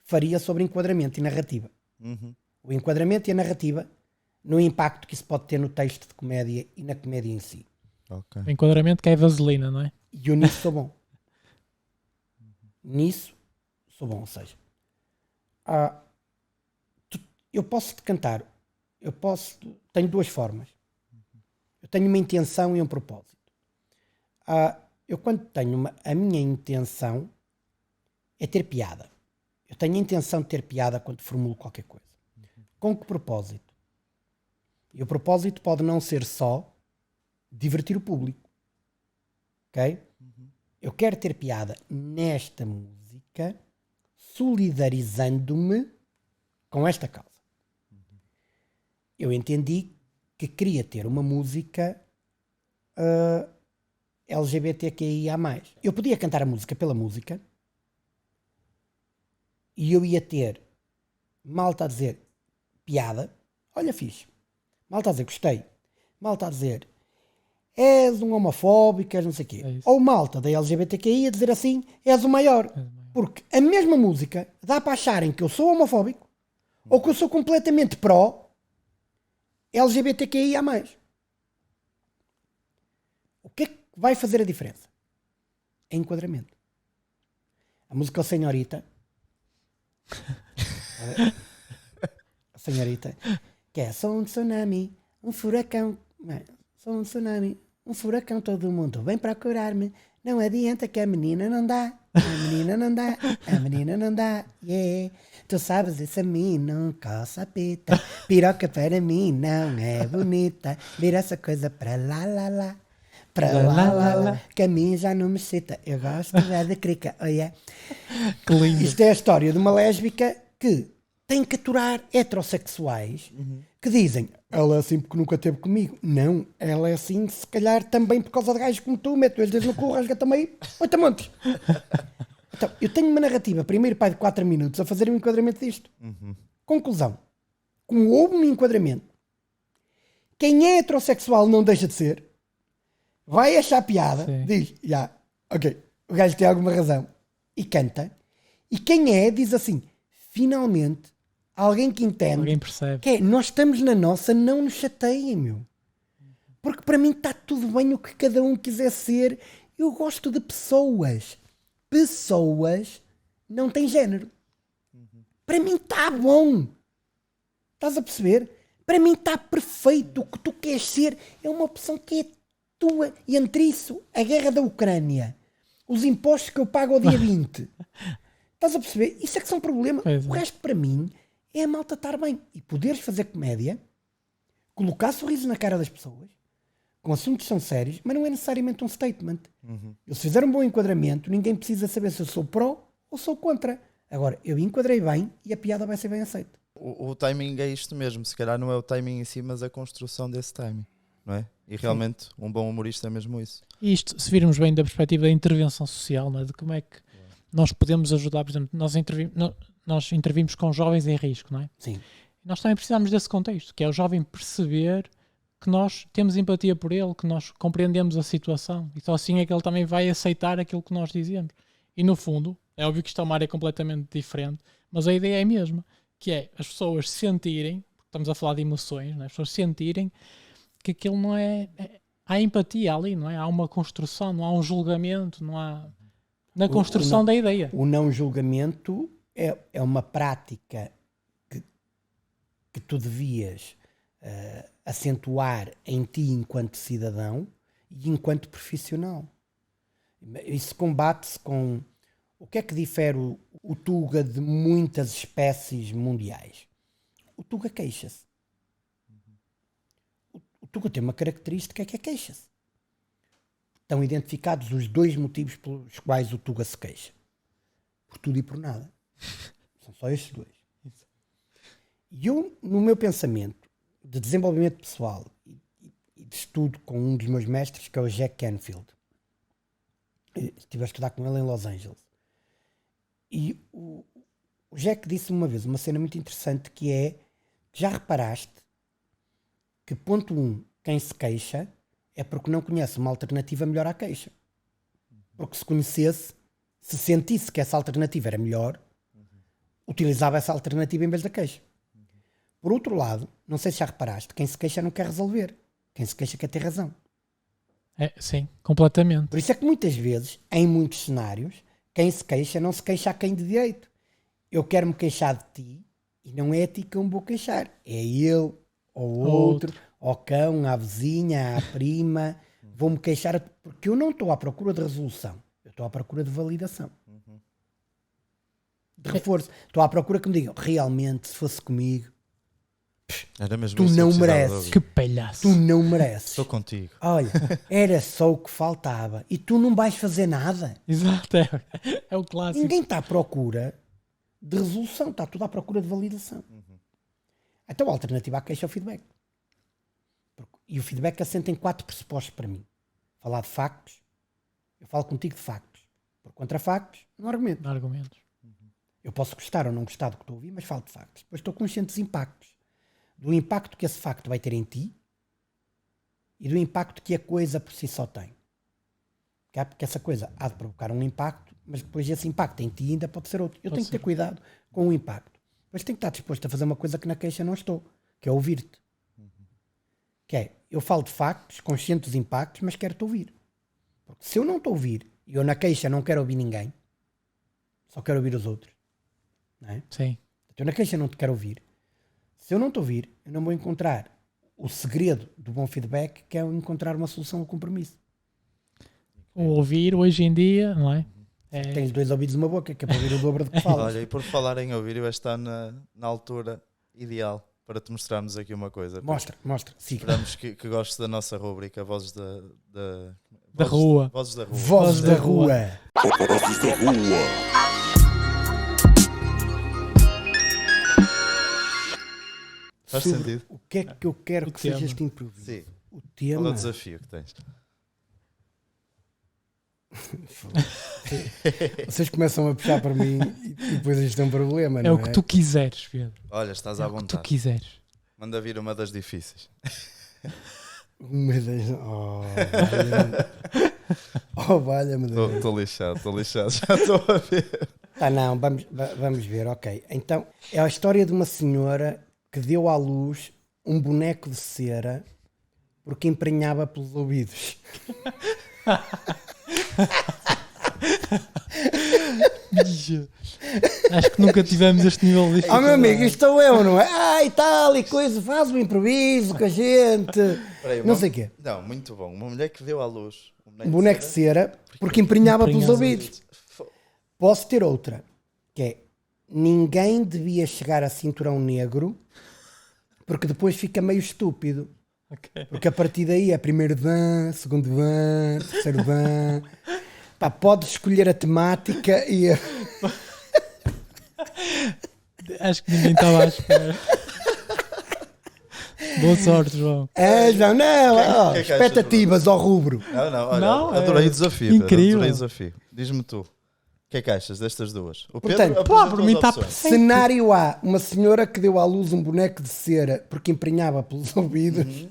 faria sobre enquadramento e narrativa. O enquadramento e a narrativa no impacto que isso pode ter no texto de comédia e na comédia em si. Ok. O enquadramento que é vaselina, não é? E eu nisso sou bom. Nisso sou bom. Ou seja, eu posso te cantar. Tenho duas formas. Eu tenho uma intenção e um propósito. Eu, quando tenho a minha intenção é ter piada. Eu tenho a intenção de ter piada quando formulo qualquer coisa. Com que propósito? E o propósito pode não ser só divertir o público. Ok? Eu quero ter piada nesta música, solidarizando-me com esta causa. Eu entendi que queria ter uma música LGBTQIA+. Eu podia cantar a música pela música e eu ia ter malta a dizer piada, olha fixe, malta a dizer gostei, malta a dizer és um homofóbico, és não sei o quê. Ou malta da LGBTQI a dizer assim, és o maior. Porque a mesma música dá para acharem que eu sou homofóbico ou que eu sou completamente pró LGBTQIA+. O que é que vai fazer a diferença? É enquadramento. A música Senhorita, a Senhorita, que é sou um tsunami, um furacão, sou um tsunami, um furacão, todo mundo vem procurar-me, não adianta que a menina não dá, a menina não dá, a menina não dá, yeah. Tu sabes, essa mim não coça a pita, piroca para mim não é bonita, vira essa coisa para lá, lá, lá. Para lá, que a mim já não me cita. Eu gosto já de crica. Oh, yeah. Que lindo. Isto é a história de uma lésbica que tem que aturar heterossexuais que dizem ela é assim porque nunca teve comigo. Não, ela é assim se calhar também por causa de gajos como tu, mete os dedos no cu, rasga também 8 montes. Então, eu tenho uma narrativa, primeiro pai de 4 minutos, a fazer um enquadramento disto. Conclusão. Como houve um enquadramento, quem é heterossexual não deixa de ser, vai achar piada, diz, ok, o gajo tem alguma razão, e canta. E quem é, diz assim, finalmente, alguém que entende, alguém percebe. que é, nós estamos na nossa, não nos chateiem, meu. Porque para mim está tudo bem o que cada um quiser ser. Eu gosto de pessoas. Pessoas não têm género. Para mim está bom. Estás a perceber? Para mim está perfeito. O que tu queres ser é uma opção que é tua. E entre isso, a guerra da Ucrânia, os impostos que eu pago ao dia 20. Estás a perceber? Isso é que são problemas. O resto, para mim, é a malta estar bem. E poderes fazer comédia, colocar sorriso na cara das pessoas, com assuntos que são sérios, mas não é necessariamente um statement. Eu, se fizer um bom enquadramento, ninguém precisa saber se eu sou pró ou sou contra. Agora, eu enquadrei bem e a piada vai ser bem aceita. O timing é isto mesmo. Se calhar não é o timing em si, mas a construção desse timing. Não é? E realmente, um bom humorista é mesmo isso. E isto, se virmos bem da perspectiva da intervenção social, não é? De como é que nós podemos ajudar, por exemplo, nós intervimos com jovens em risco, não é? Sim. Nós também precisamos desse contexto, que é o jovem perceber que nós temos empatia por ele, que nós compreendemos a situação, e só assim é que ele também vai aceitar aquilo que nós dizemos. E no fundo, é óbvio que isto é uma área completamente diferente, mas a ideia é a mesma, que é as pessoas sentirem, estamos a falar de emoções, não é? As pessoas sentirem que aquilo não é... Há empatia ali, não é? Há uma construção, não há um julgamento, não há... Na construção da ideia. O não julgamento é uma prática que tu devias acentuar em ti enquanto cidadão e enquanto profissional. Isso combate-se com... O que é que difere o Tuga de muitas espécies mundiais? O Tuga queixa-se. O Tuga tem uma característica que é queixa-se. Estão identificados os 2 motivos pelos quais o Tuga se queixa. Por tudo e por nada. São só estes 2. E eu, no meu pensamento de desenvolvimento pessoal e de estudo com um dos meus mestres, que é o Jack Canfield, Estive a estudar com ele em Los Angeles. E o Jack disse uma vez uma cena muito interessante que é, já reparaste que ponto 1, quem se queixa é porque não conhece uma alternativa melhor à queixa. Porque se conhecesse, se sentisse que essa alternativa era melhor, utilizava essa alternativa em vez da queixa. Por outro lado, não sei se já reparaste, quem se queixa não quer resolver. Quem se queixa quer ter razão. Sim, completamente. Por isso é que muitas vezes, em muitos cenários, quem se queixa não se queixa a quem de direito. Eu quero me queixar de ti e não é a ti que eu me vou queixar. É ele, ou outro, ao cão, à vizinha, à prima. Vou-me queixar porque eu não estou à procura de resolução. Eu estou à procura de validação. De reforço. Estou à procura que me digam, realmente, se fosse comigo, Era mesmo tu isso que eu não precisava de mereces. ouvir. Que palhaço. Tu não mereces. Estou contigo. Olha, era só o que faltava. E tu não vais fazer nada. Exato, é o clássico. Ninguém está à procura de resolução. Está tudo à procura de validação. Então a alternativa à queixa é o feedback. E o feedback assenta em 4 pressupostos para mim. Falar de factos. Eu falo contigo de factos. Por contra factos, não argumento. Não argumentos. Eu posso gostar ou não gostar do que estou a ouvir, mas falo de factos. Depois estou consciente dos impactos. Do impacto que esse facto vai ter em ti e do impacto que a coisa por si só tem. Porque essa coisa há de provocar um impacto, mas depois esse impacto em ti ainda pode ser outro. Eu tenho que ter cuidado com o impacto. Mas tenho que estar disposto a fazer uma coisa que na queixa não estou, que é ouvir-te. Que é, eu falo de factos, consciente dos impactos, mas quero-te ouvir. Porque se eu não te ouvir e eu na queixa não quero ouvir ninguém, só quero ouvir os outros, não é? Sim. Então na queixa não te quero ouvir. Se eu não te ouvir, eu não vou encontrar o segredo do bom feedback, que é encontrar uma solução ao compromisso. O ouvir hoje em dia, não é? Tens 2 ouvidos e uma boca, que é para ouvir o dobro do que falas. Olha, e por falar em ouvir, eu acho que está na altura ideal para te mostrarmos aqui uma coisa. Mostra, siga. Esperamos que gostes da nossa rúbrica Vozes Da Vozes- rua. Vozes da Rua. Voz da rua. Faz Sobre sentido? o que é que eu quero O que tema. seja este improviso? Sim. O Qual é tema. o desafio que tens? Vocês começam a puxar para mim e depois isto é um problema, É não é? o que tu quiseres, Pedro. Olha, estás É à o que tu vontade. quiseres. Manda vir uma das difíceis. Meu Deus. Oh, valha-me Deus. Estou lixado. Já estou a ver. Não, vamos ver, ok. Então, é a história de uma senhora que deu à luz um boneco de cera porque emprenhava pelos ouvidos. Acho que nunca tivemos este nível de Meu amigo, isto sou eu, não é? E tal, e coisa, faz um improviso com a gente. Peraí, Não sei o quê. Não, muito bom. Uma mulher que deu à luz Um boneco de cera porque emprenhava pelos Emprenhava. ouvidos. Posso ter outra, que é: ninguém devia chegar a cinturão negro porque depois fica meio estúpido. Ok. Porque a partir daí é primeiro dan, segundo dan, terceiro dan. Pá, podes escolher a temática e Acho que ninguém estava à espera. Boa sorte, João. não, que é que expectativas ao rubro. Não, olha, Não, adorei é o desafio. Pedro, incrível. Adorei o desafio. Diz-me tu. O que é que achas destas duas? O Portanto, Pedro pô, apresentou por mim as está opções. perfeito. Cenário A, uma senhora que deu à luz um boneco de cera porque emprenhava pelos ouvidos.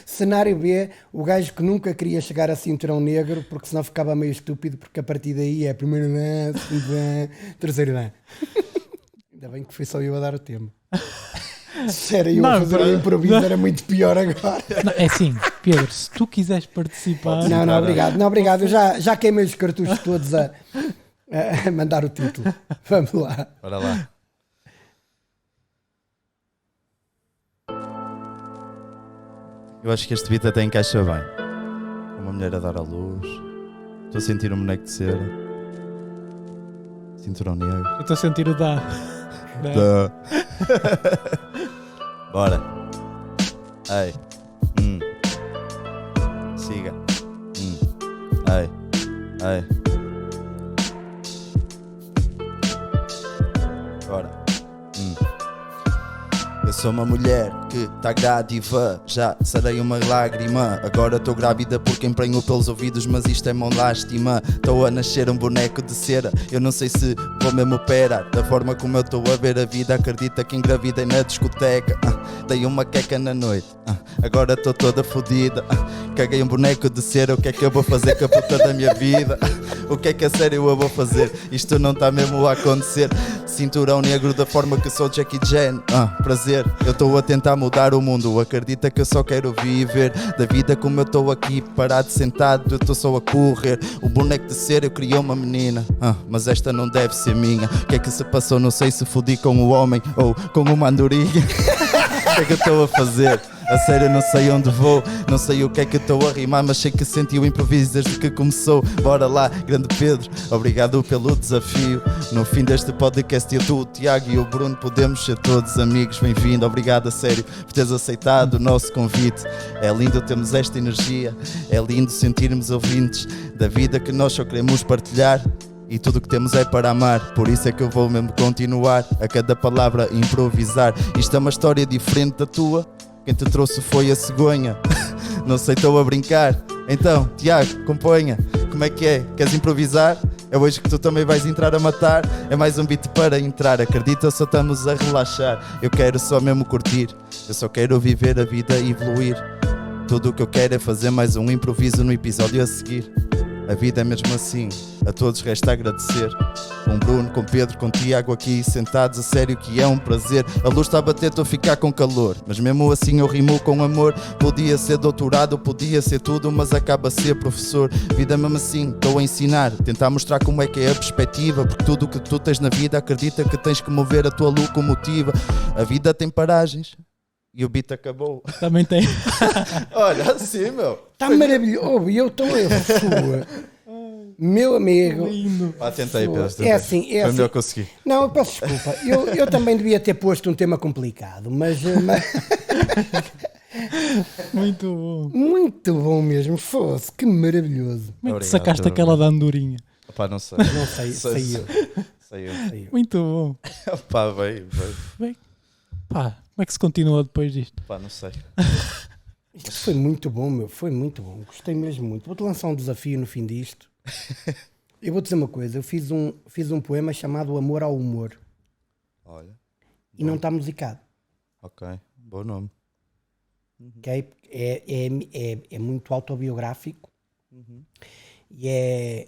Cenário B, o gajo que nunca queria chegar a cinturão negro porque senão ficava meio estúpido porque a partir daí é primeiro dan, segundo dan, terceiro dan. Ainda bem que foi só eu a dar o tema. Se era eu a fazer o improviso era muito pior agora. Não, é assim, Pedro, se tu quiseres participar, Não, obrigado. Eu já queimei os cartuchos todos a mandar o título. Vamos lá. Bora lá. Eu acho que este beat até encaixa bem. Uma mulher a dar à luz. Estou a sentir um boneco de cera. Cinturão negro. eu estou a sentir o dá. Bora. Ei. Siga. Ei. Bora. Eu sou uma mulher que tá grávida, já sarei uma lágrima. Agora estou grávida porque emprenho pelos ouvidos, mas isto é mão lástima. Estou a nascer um boneco de cera, eu não sei se vou mesmo operar. Da forma como eu estou a ver a vida, acredita que engravidei na discoteca. Dei uma queca na noite, agora estou toda fodida. Caguei um boneco de cera, o que é que eu vou fazer com a puta da minha vida? O que é que a sério eu vou fazer? Isto não está mesmo a acontecer. Cinturão negro da forma que sou Jackie Chan. Prazer, eu estou a tentar mudar o mundo. Acredita que eu só quero viver da vida como eu estou aqui, parado, sentado, eu estou só a correr. O boneco de cera eu criei uma menina, mas esta não deve ser minha. O que é que se passou? Não sei se fodi com o homem ou com uma andorinha. O que é que eu estou a fazer? A sério, não sei onde vou, não sei o que é que estou a rimar, mas sei que senti o improviso desde que começou. Bora lá, grande Pedro, obrigado pelo desafio. No fim deste podcast eu, tu, o Tiago e o Bruno podemos ser todos amigos. Bem-vindo, obrigado a sério por teres aceitado o nosso convite. É lindo termos esta energia, é lindo sentirmos ouvintes da vida que nós só queremos partilhar. E tudo o que temos é para amar, por isso é que eu vou mesmo continuar a cada palavra improvisar. Isto é uma história diferente da tua, quem te trouxe foi a cegonha. Não sei, estou a brincar. Então, Tiago, componha. Como é que é? Queres improvisar? É hoje que tu também vais entrar a matar. É mais um beat para entrar. Acredita, só estamos a relaxar. Eu quero só mesmo curtir. Eu só quero viver a vida e evoluir. Tudo o que eu quero é fazer mais um improviso no episódio a seguir. A vida é mesmo assim, a todos resta agradecer. Com Bruno, com Pedro, com Tiago aqui sentados, a sério que é um prazer. A luz está a bater, estou a ficar com calor, mas mesmo assim eu rimo com amor. Podia ser doutorado, podia ser tudo, mas acaba a ser professor. Vida mesmo assim, estou a ensinar, tentar mostrar como é que é a perspectiva. Porque tudo o que tu tens na vida, acredita que tens que mover a tua locomotiva. A vida tem paragens e o beat acabou. Também tem. Olha, assim, meu. Está maravilhoso. E eu estou a sua. Meu amigo. Lindo. Tentei, Pedro. É assim, é Foi assim. melhor que consegui. Não, eu peço desculpa. Eu também devia ter posto um tema complicado, mas Muito bom. muito bom mesmo. Fosse, que maravilhoso. Como é que Obrigado, sacaste Pedro. aquela da andorinha? Opá, não sei. Não sei, saiu. Saiu. Muito bom. Opá, veio. Pá, como é que se continua depois disto? Opá, não sei. Isto foi muito bom, meu. Foi muito bom. Gostei mesmo muito. Vou-te lançar um desafio no fim disto. Eu vou dizer uma coisa. Eu fiz um poema chamado Amor ao Humor. Olha. E não está musicado. Ok, bom nome. Okay? É muito autobiográfico. E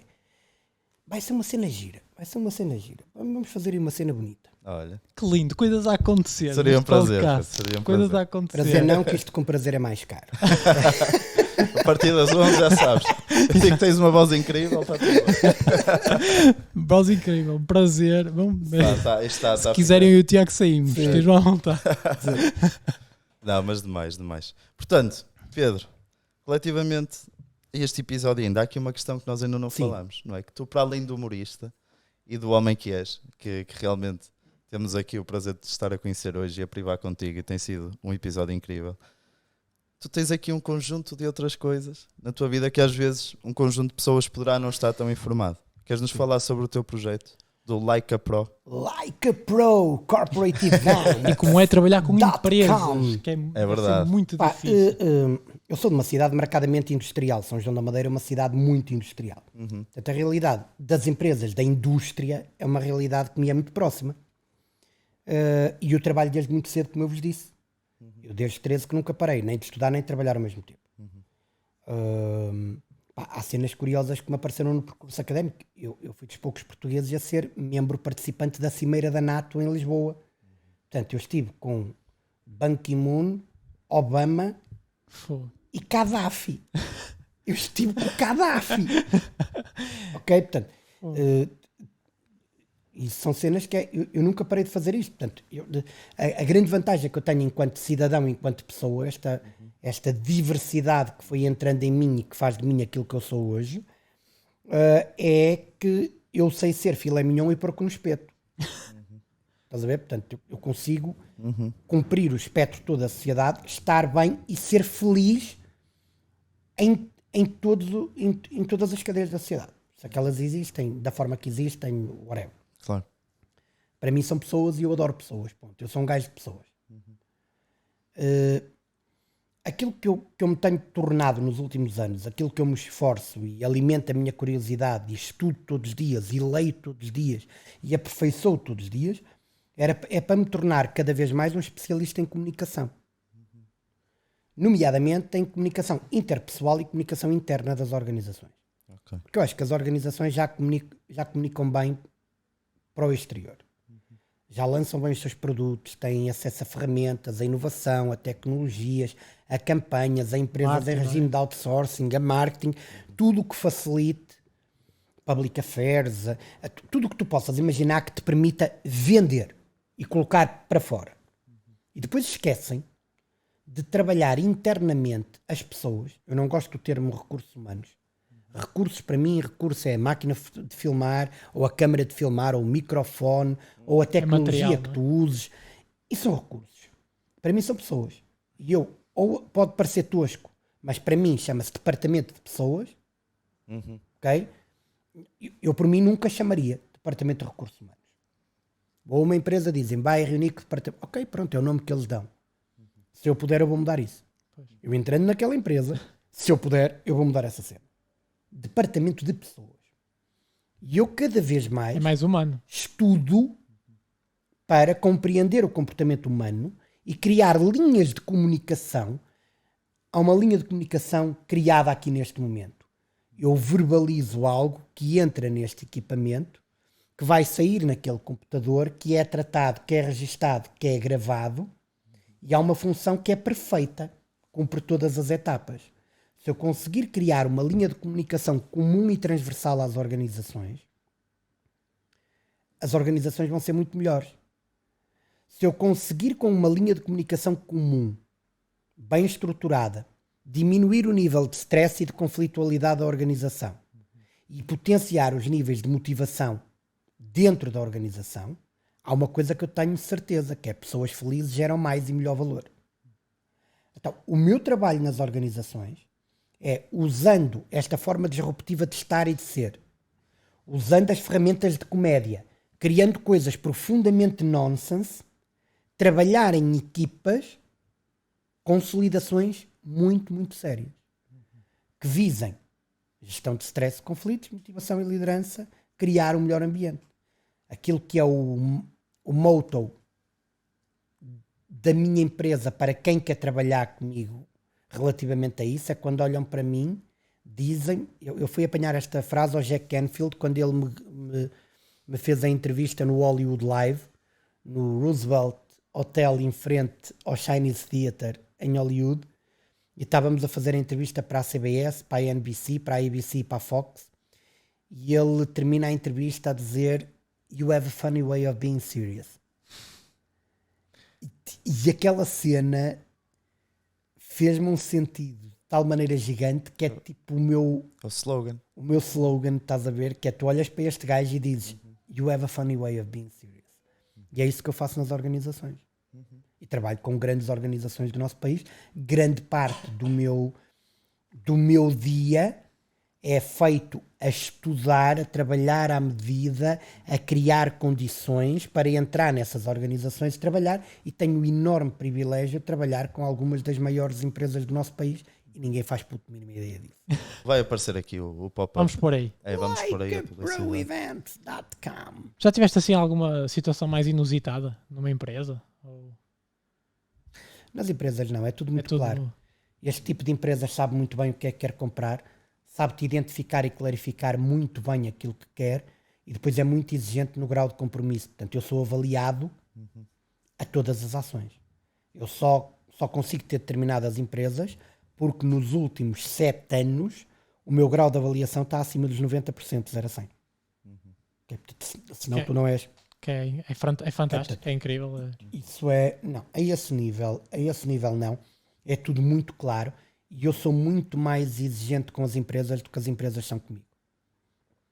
vai ser uma cena gira. Vamos fazer aí uma cena bonita. Olha. Que lindo, coisas a acontecer. Seria um neste prazer. podcast. Seria um Coisas prazer. a acontecer. Prazer não, que isto com prazer é mais caro. A partir das 11 já sabes. Eu sei que tens uma voz incrível. Está tudo bem. Voz incrível, prazer. Vamos ver. Se quiserem eu e o Tiago saímos, Sim. estejam à vontade. Não, mas demais. Portanto, Pedro, relativamente a este episódio ainda, há aqui uma questão que nós ainda não Sim. falamos, não é? Que tu, para além do humorista e do homem que és, que realmente temos aqui o prazer de estar a conhecer hoje e a privar contigo, e tem sido um episódio incrível, tu tens aqui um conjunto de outras coisas na tua vida que às vezes um conjunto de pessoas poderá não estar tão informado. Queres nos falar sobre o teu projeto do Like a Pro? Like a Pro Corporate Event. E como é trabalhar com .com. empresas, que É verdade. muito Pá, difícil. eu sou de uma cidade marcadamente industrial. São João da Madeira é uma cidade muito industrial. Portanto, a realidade das empresas, da indústria, é uma realidade que me é muito próxima. E eu trabalho desde muito cedo, como eu vos disse. Eu desde 13 que nunca parei, nem de estudar nem de trabalhar ao mesmo tempo. Há cenas curiosas que me apareceram no percurso académico. Eu fui dos poucos portugueses a ser membro participante da Cimeira da NATO em Lisboa. Portanto, eu estive com Ban Ki-moon, Obama Fogo. e Gaddafi. Eu estive com Gaddafi. Ok? Portanto, e são cenas que eu nunca parei de fazer isto. Portanto, a grande vantagem que eu tenho enquanto cidadão, enquanto pessoa, esta diversidade que foi entrando em mim e que faz de mim aquilo que eu sou hoje, é que eu sei ser filé mignon e porco no espeto. Estás a ver? Portanto, eu consigo cumprir o espectro todo da sociedade, estar bem e ser feliz em todas as cadeias da sociedade. Se aquelas existem, da forma que existem, whatever. Claro. Para mim são pessoas e eu adoro pessoas. Ponto. Eu sou um gajo de pessoas. Aquilo que eu me tenho tornado nos últimos anos, aquilo que eu me esforço e alimenta a minha curiosidade e estudo todos os dias e leio todos os dias e aperfeiçoo todos os dias, é para me tornar cada vez mais um especialista em comunicação. Nomeadamente em comunicação interpessoal e comunicação interna das organizações. Ok. Porque eu acho que as organizações já comunicam bem para o exterior. Já lançam bem os seus produtos, têm acesso a ferramentas, a inovação, a tecnologias, a campanhas, a empresas Marketing, em regime de outsourcing, a marketing, tudo o que facilite, public affairs, tudo o que tu possas imaginar que te permita vender e colocar para fora. E depois esquecem de trabalhar internamente as pessoas. Eu não gosto do termo recursos humanos. Recursos, para mim, recurso é a máquina de filmar, ou a câmara de filmar, ou o microfone, ou a tecnologia material, que não é? tu uses. Isso são recursos. Para mim são pessoas. E eu, ou pode parecer tosco, mas para mim chama-se departamento de pessoas, ok? Eu por mim nunca chamaria departamento de recursos humanos. Ou uma empresa dizem, vai reunir com o departamento. Ok, pronto, é o nome que eles dão. Se eu puder, eu vou mudar isso. Eu entrando naquela empresa, se eu puder, eu vou mudar essa cena. Departamento de pessoas. E eu cada vez mais É mais humano. estudo para compreender o comportamento humano e criar linhas de comunicação. Há uma linha de comunicação criada aqui neste momento. Eu verbalizo algo que entra neste equipamento, que vai sair naquele computador, que é tratado, que é registado, que é gravado, e há uma função que é perfeita, cumpre todas as etapas. Se eu conseguir criar uma linha de comunicação comum e transversal às organizações, as organizações vão ser muito melhores. Se eu conseguir com uma linha de comunicação comum, bem estruturada, diminuir o nível de stress e de conflitualidade da organização e potenciar os níveis de motivação dentro da organização, há uma coisa que eu tenho certeza, que é pessoas felizes geram mais e melhor valor. Então, o meu trabalho nas organizações é usando esta forma disruptiva de estar e de ser, usando as ferramentas de comédia, criando coisas profundamente nonsense, trabalhar em equipas, consolidações muito, muito sérias, que visem gestão de stress, conflitos, motivação e liderança, criar um melhor ambiente. Aquilo que é o motto da minha empresa para quem quer trabalhar comigo relativamente a isso, é quando olham para mim, dizem, eu fui apanhar esta frase ao Jack Canfield quando ele me fez a entrevista no Hollywood Live, no Roosevelt Hotel em frente ao Chinese Theatre em Hollywood, e estávamos a fazer a entrevista para a CBS, para a NBC, para a ABC e para a Fox, e ele termina a entrevista a dizer "You have a funny way of being serious". E aquela cena fez-me um sentido de tal maneira gigante que é tipo o meu slogan, estás a ver? Que é tu olhas para este gajo e dizes "You have a funny way of being serious". E é isso que eu faço nas organizações. E trabalho com grandes organizações do nosso país. Grande parte do meu dia é feito a estudar, a trabalhar à medida, a criar condições para entrar nessas organizações e trabalhar, e tenho o enorme privilégio de trabalhar com algumas das maiores empresas do nosso país e ninguém faz puta mínima ideia disso. Vai aparecer aqui o pop-up. Vamos por aí. Vamos por aí a publicidade. Brewevents.com. Já tiveste assim alguma situação mais inusitada numa empresa? Ou Nas empresas não, é tudo é muito tudo... claro. Este tipo de empresas sabe muito bem o que é que quer comprar, sabe-te identificar e clarificar muito bem aquilo que quer, e depois é muito exigente no grau de compromisso. Portanto, eu sou avaliado a todas as ações. Eu só consigo ter determinadas empresas porque nos últimos 7 anos o meu grau de avaliação está acima dos 90%, de 0 a 100. Senão tu não és... Que é fantástico, é incrível. Isso é... Não, a esse nível não. É tudo muito claro. E eu sou muito mais exigente com as empresas do que as empresas são comigo.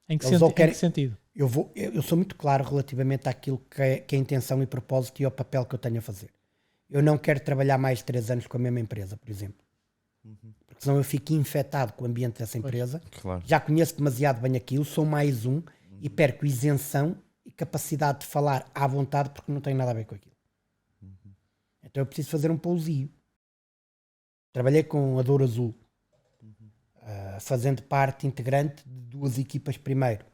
Em que sentido? Eu sou muito claro relativamente àquilo que é a intenção e propósito e ao papel que eu tenho a fazer. Eu não quero trabalhar mais de 3 anos com a mesma empresa, por exemplo. Porque senão eu fico infectado com o ambiente dessa empresa. Claro. Já conheço demasiado bem aquilo, sou mais um e perco isenção e capacidade de falar à vontade porque não tenho nada a ver com aquilo. Então eu preciso fazer um pousio. Trabalhei com a Douro Azul, fazendo parte integrante de 2 equipas primeiro.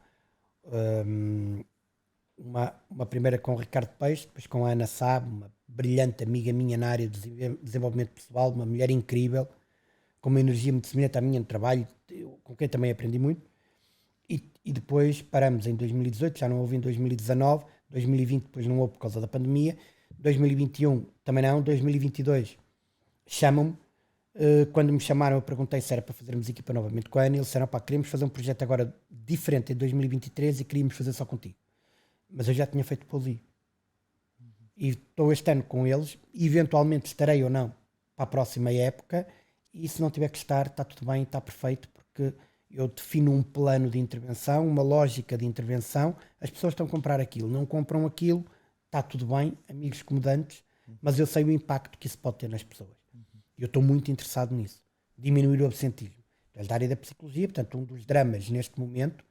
Uma primeira com o Ricardo Peixe, depois com a Ana Sá, uma brilhante amiga minha na área de desenvolvimento pessoal, uma mulher incrível, com uma energia muito semelhante à minha no trabalho, com quem também aprendi muito. E depois paramos em 2018, já não houve em 2019, 2020 depois não houve por causa da pandemia, 2021 também não, 2022 chamam-me. Quando me chamaram eu perguntei se era para fazermos equipa novamente com a Ana, eles disseram, pá, queremos fazer um projeto agora diferente em 2023 e queríamos fazer só contigo. Mas eu já tinha feito pousio. E estou este ano com eles, e eventualmente estarei ou não para a próxima época, e se não tiver que estar, está tudo bem, está perfeito, porque eu defino um plano de intervenção, uma lógica de intervenção, as pessoas estão a comprar aquilo, não compram aquilo, está tudo bem, amigos comodantes, mas eu sei o impacto que isso pode ter nas pessoas. E eu estou muito interessado nisso. Diminuir o absentismo. Da área da psicologia, portanto, um dos dramas neste momento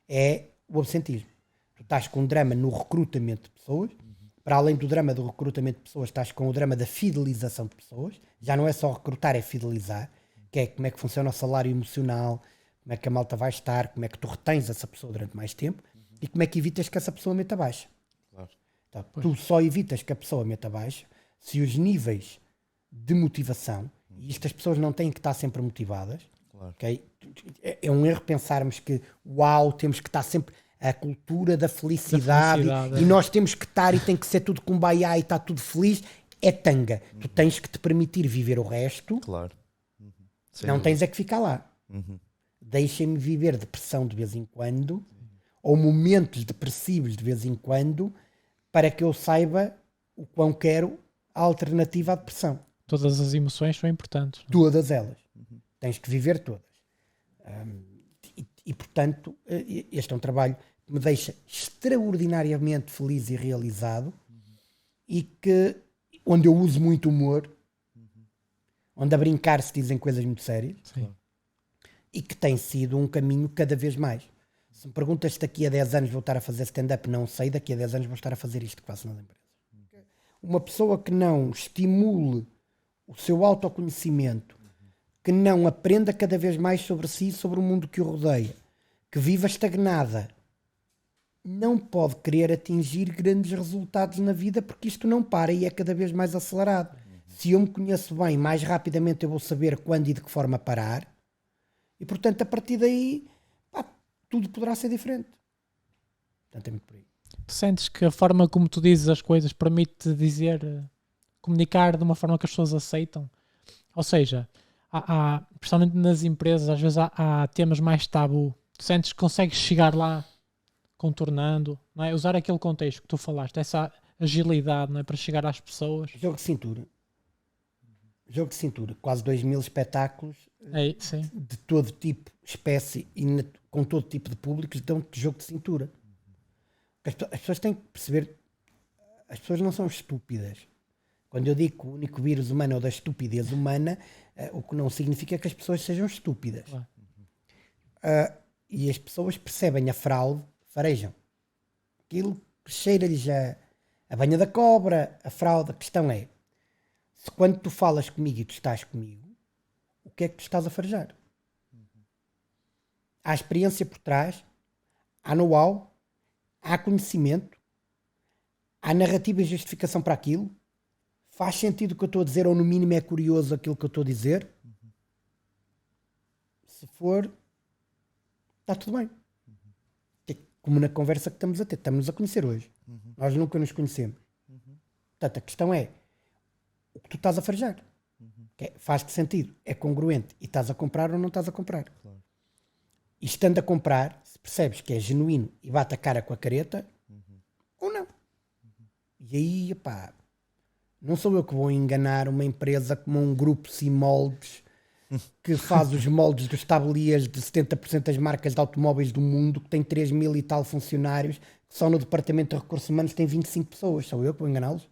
é o absentismo. Tu estás com um drama no recrutamento de pessoas, para além do drama do recrutamento de pessoas, estás com o drama da fidelização de pessoas. Já não é só recrutar, é fidelizar, que é como é que funciona o salário emocional, como é que a malta vai estar, como é que tu retens essa pessoa durante mais tempo e como é que evitas que essa pessoa meta baixa. Claro. Então, tu só evitas que a pessoa meta baixa se os níveis de motivação, e isto as pessoas não têm que estar sempre motivadas, Claro. okay? É um erro pensarmos que uau, temos que estar sempre a cultura da felicidade, e nós temos que estar e tem que ser tudo kumbaya e está tudo feliz, é tanga. Tu tens que te permitir viver o resto, Claro. não tens é que ficar lá. Uhum. Deixem-me viver depressão de vez em quando, ou momentos depressivos de vez em quando, para que eu saiba o quão quero a alternativa à depressão. Todas as emoções são importantes. Não? Todas elas. Tens que viver todas. E, portanto, este é um trabalho que me deixa extraordinariamente feliz e realizado, e onde eu uso muito humor, onde a brincar se dizem coisas muito sérias. Sim. E que tem sido um caminho cada vez mais. Se me perguntas se daqui a 10 anos vou estar a fazer stand-up, não sei, daqui a 10 anos vou estar a fazer isto que faço nas empresas. Uma pessoa que não estimule o seu autoconhecimento, que não aprenda cada vez mais sobre si e sobre o mundo que o rodeia, que viva estagnada, não pode querer atingir grandes resultados na vida, porque isto não para e é cada vez mais acelerado. Se eu me conheço bem, mais rapidamente eu vou saber quando e de que forma parar. E, portanto, a partir daí, pá, tudo poderá ser diferente. Portanto, é muito por aí. Tu sentes que a forma como tu dizes as coisas permite-te dizer, comunicar de uma forma que as pessoas aceitam? Ou seja, principalmente nas empresas, às vezes há temas mais tabu. Tu sentes que consegues chegar lá contornando, não é? Usar aquele contexto que tu falaste, essa agilidade, não é? Para chegar às pessoas. Jogo de cintura. Jogo de cintura. Quase 2000 espetáculos Sim. de todo tipo, espécie e com todo tipo de públicos, dão de jogo de cintura. As pessoas têm que perceber, as pessoas não são estúpidas. Quando eu digo que o único vírus humano é o da estupidez humana, o que não significa que as pessoas sejam estúpidas. Claro. E as pessoas percebem a fraude, farejam. Aquilo que cheira-lhes a banha da cobra, a fraude. A questão é, se quando tu falas comigo e tu estás comigo, o que é que tu estás a farejar? Há experiência por trás, há know-how, há conhecimento, há narrativa e justificação para aquilo. Faz sentido o que eu estou a dizer, ou no mínimo é curioso aquilo que eu estou a dizer? Se for, está tudo bem. É como na conversa que estamos a ter, estamos a conhecer hoje. Nós nunca nos conhecemos. Portanto, a questão é o que tu estás a farejar. Faz-te sentido, é congruente e estás a comprar ou não estás a comprar. Claro. E estando a comprar, se percebes que é genuíno e bate a cara com a careta, ou não. E aí, pá, não sou eu que vou enganar uma empresa como um grupo Simoldes que faz os moldes dos tabliers de 70% das marcas de automóveis do mundo, que tem 3.000 e tal funcionários, que só no departamento de recursos humanos tem 25 pessoas. Sou eu que vou enganá-los?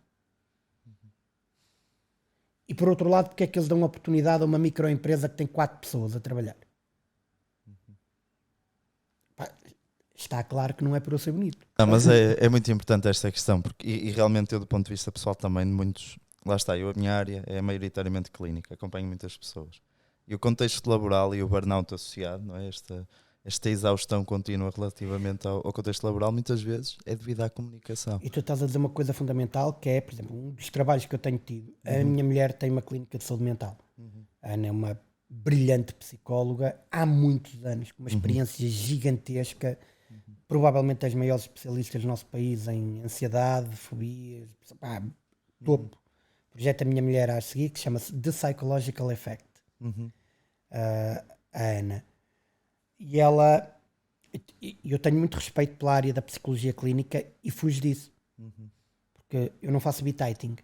E por outro lado, porque é que eles dão oportunidade a uma microempresa que tem 4 pessoas a trabalhar? Pá, está claro que não é por eu ser bonito. Não, mas é muito importante esta questão, porque, e realmente eu, do ponto de vista pessoal também, muitos lá está, a minha área é maioritariamente clínica, acompanho muitas pessoas. E o contexto laboral e o burnout associado, não é? Esta exaustão contínua relativamente ao contexto laboral, muitas vezes é devido à comunicação. E tu estás a dizer uma coisa fundamental, que é, por exemplo, um dos trabalhos que eu tenho tido. A minha mulher tem uma clínica de saúde mental. A Ana é uma brilhante psicóloga, há muitos anos, com uma experiência gigantesca, provavelmente das maiores especialistas do nosso país em ansiedade, fobias, topo. Projeto da minha mulher a seguir, que chama-se The Psychological Effect. A Ana. E ela, eu tenho muito respeito pela área da psicologia clínica e fujo disso. Porque eu não faço bitating.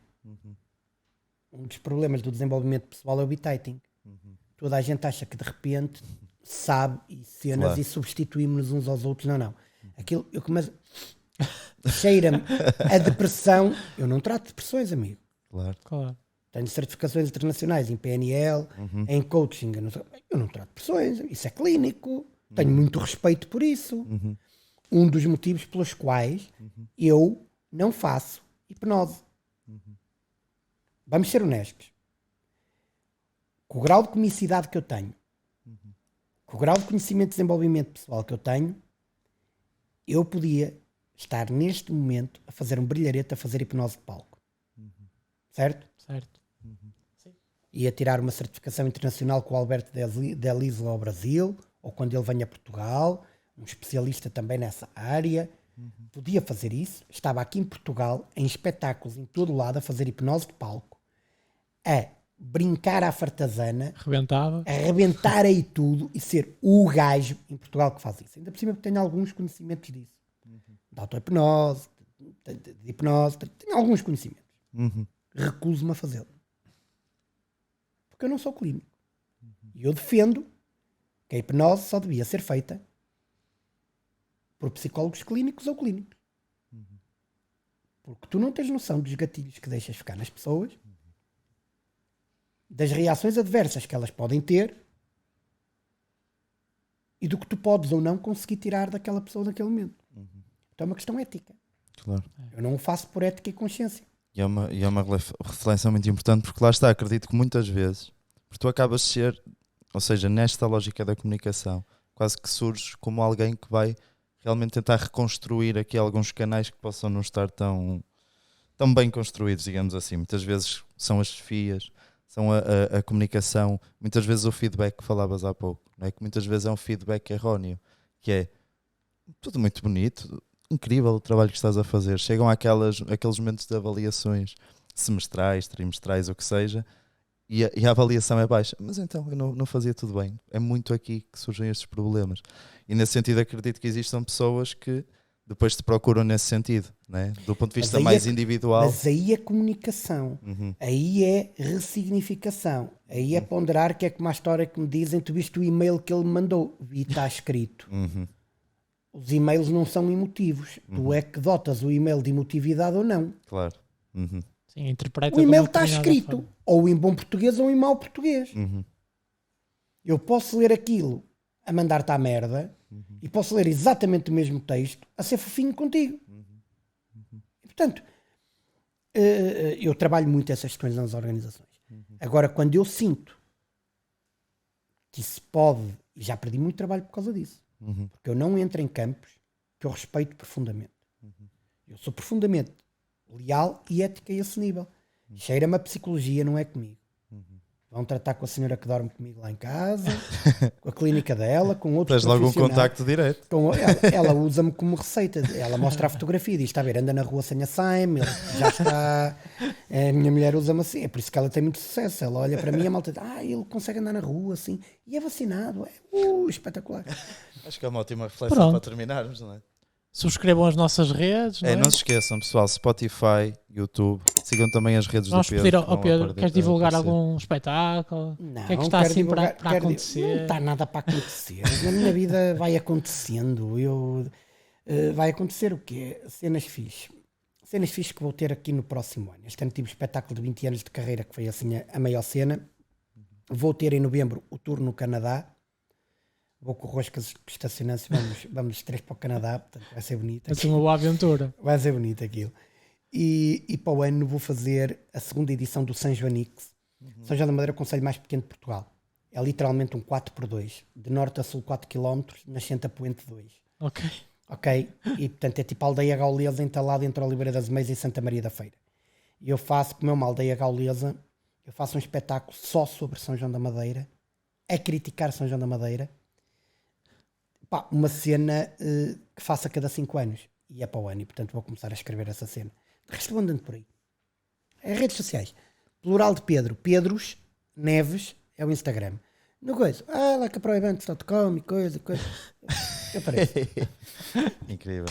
Um dos problemas do desenvolvimento pessoal é o bitating. Toda a gente acha que de repente sabe e cenas, claro, e substituímos uns aos outros. Não. Aquilo, eu começo... Cheira-me a depressão. Eu não trato depressões, amigo. Claro. Tenho certificações internacionais em PNL, em coaching. Eu não trato depressões. Isso é clínico. Tenho muito respeito por isso. Um dos motivos pelos quais eu não faço hipnose. Vamos ser honestos. Com o grau de comicidade que eu tenho, com o grau de conhecimento e desenvolvimento pessoal que eu tenho, eu podia estar neste momento a fazer um brilharete, a fazer hipnose de palco. Certo? Certo. Ia tirar uma certificação internacional com o Alberto Delisle ao Brasil, ou quando ele venha a Portugal, um especialista também nessa área. Podia fazer isso. Estava aqui em Portugal, em espetáculos em todo lado, a fazer hipnose de palco, a brincar à fartazana, Rebentava. a arrebentar aí tudo e ser o gajo em Portugal que faz isso. Ainda por cima tenho alguns conhecimentos disso. De auto-hipnose, de hipnose, tenho alguns conhecimentos. Recuso-me a fazê-lo. Porque eu não sou clínico. E eu defendo que a hipnose só devia ser feita por psicólogos clínicos ou clínicos. Porque tu não tens noção dos gatilhos que deixas ficar nas pessoas, das reações adversas que elas podem ter e do que tu podes ou não conseguir tirar daquela pessoa naquele momento. Então é uma questão ética. Claro. Eu não o faço por ética e consciência. E é uma reflexão muito importante, porque lá está, acredito que muitas vezes, porque tu acabas de ser, ou seja, nesta lógica da comunicação, quase que surges como alguém que vai realmente tentar reconstruir aqui alguns canais que possam não estar tão bem construídos, digamos assim. Muitas vezes são as chefias, são a comunicação, muitas vezes o feedback que falavas há pouco, não é? Que muitas vezes é um feedback erróneo, que é tudo muito bonito, incrível o trabalho que estás a fazer. Chegam aqueles momentos de avaliações semestrais, trimestrais, o que seja, e a avaliação é baixa. Mas então, eu não fazia tudo bem. É muito aqui que surgem estes problemas. E nesse sentido acredito que existam pessoas que depois te procuram nesse sentido, né? Do ponto de vista mais individual. Mas aí é comunicação, aí é ressignificação, aí é ponderar, que é como a história que me dizem, tu viste o e-mail que ele me mandou, e está escrito. Os e-mails não são emotivos. Tu é que dotas o e-mail de emotividade ou não. Claro. Sim, interpreta O e-mail de uma está determinada escrito, forma. ou em bom português ou em mau português. Eu posso ler aquilo a mandar-te à merda e posso ler exatamente o mesmo texto a ser fofinho contigo. E, portanto, eu trabalho muito essas questões nas organizações. Agora, quando eu sinto que isso pode, e já perdi muito trabalho por causa disso, porque eu não entro em campos que eu respeito profundamente. Eu sou profundamente leal e ética a esse nível. Cheira-me a psicologia, não é comigo. Vão tratar com a senhora que dorme comigo lá em casa, com a clínica dela, com outros Tens logo um profissionais. contacto direto. Ela usa-me como receita. Ela mostra a fotografia e diz: está a ver, anda na rua sem a Saim, ele já está. A minha mulher usa-me assim. É por isso que ela tem muito sucesso. Ela olha para mim e a malta diz: ele consegue andar na rua assim. E é vacinado. Espetacular. Acho que é uma ótima reflexão Pronto. para terminarmos, não é? Subscrevam as nossas redes. Não se esqueçam, pessoal, Spotify, YouTube, sigam também as redes Vamos do Pedro. pedir ao que vão Pedro, aparecer- queres divulgar aparecer. algum espetáculo? Não, O que é que está quero assim divulgar- para quero di- acontecer? Não está nada para acontecer. Na minha vida vai acontecendo. Vai acontecer o quê? Cenas fixe. Cenas fixe que vou ter aqui no próximo ano. Este ano tive um espetáculo de 20 anos de carreira, que foi assim a maior cena. Vou ter em novembro o tour no Canadá. Vou com o Roscas que estacionamos, vamos os três para o Canadá, portanto vai ser bonito. Vai ser uma boa aventura. Vai ser bonito aquilo. E para o ano vou fazer a segunda edição do São Joanix. São João da Madeira é o concelho mais pequeno de Portugal. É literalmente um 4x2. De norte a sul 4 km, nascente a poente 2. Ok? E portanto é tipo a aldeia gaulesa entalada entre Oliveira das Meias e Santa Maria da Feira. E eu faço, como é uma aldeia gaulesa, eu faço um espetáculo só sobre São João da Madeira, a criticar São João da Madeira. Pá, uma cena que faço a cada 5 anos. E é para o ano, e portanto vou começar a escrever essa cena. De resto, vou andando por aí. As redes sociais. Plural de Pedro. Pedros Neves é o Instagram. No coisa. Like a proibante.com e coisa. Aparece. Incrível.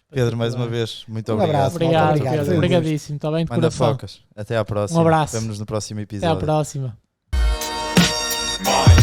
Pedro, mais uma vez, muito Um obrigado. abraço. Obrigado, Obrigado. Pedro. Obrigadíssimo. Está bem de Manda coração. focas. Até à próxima. Um abraço. Vemo-nos no próximo Até episódio. à próxima. My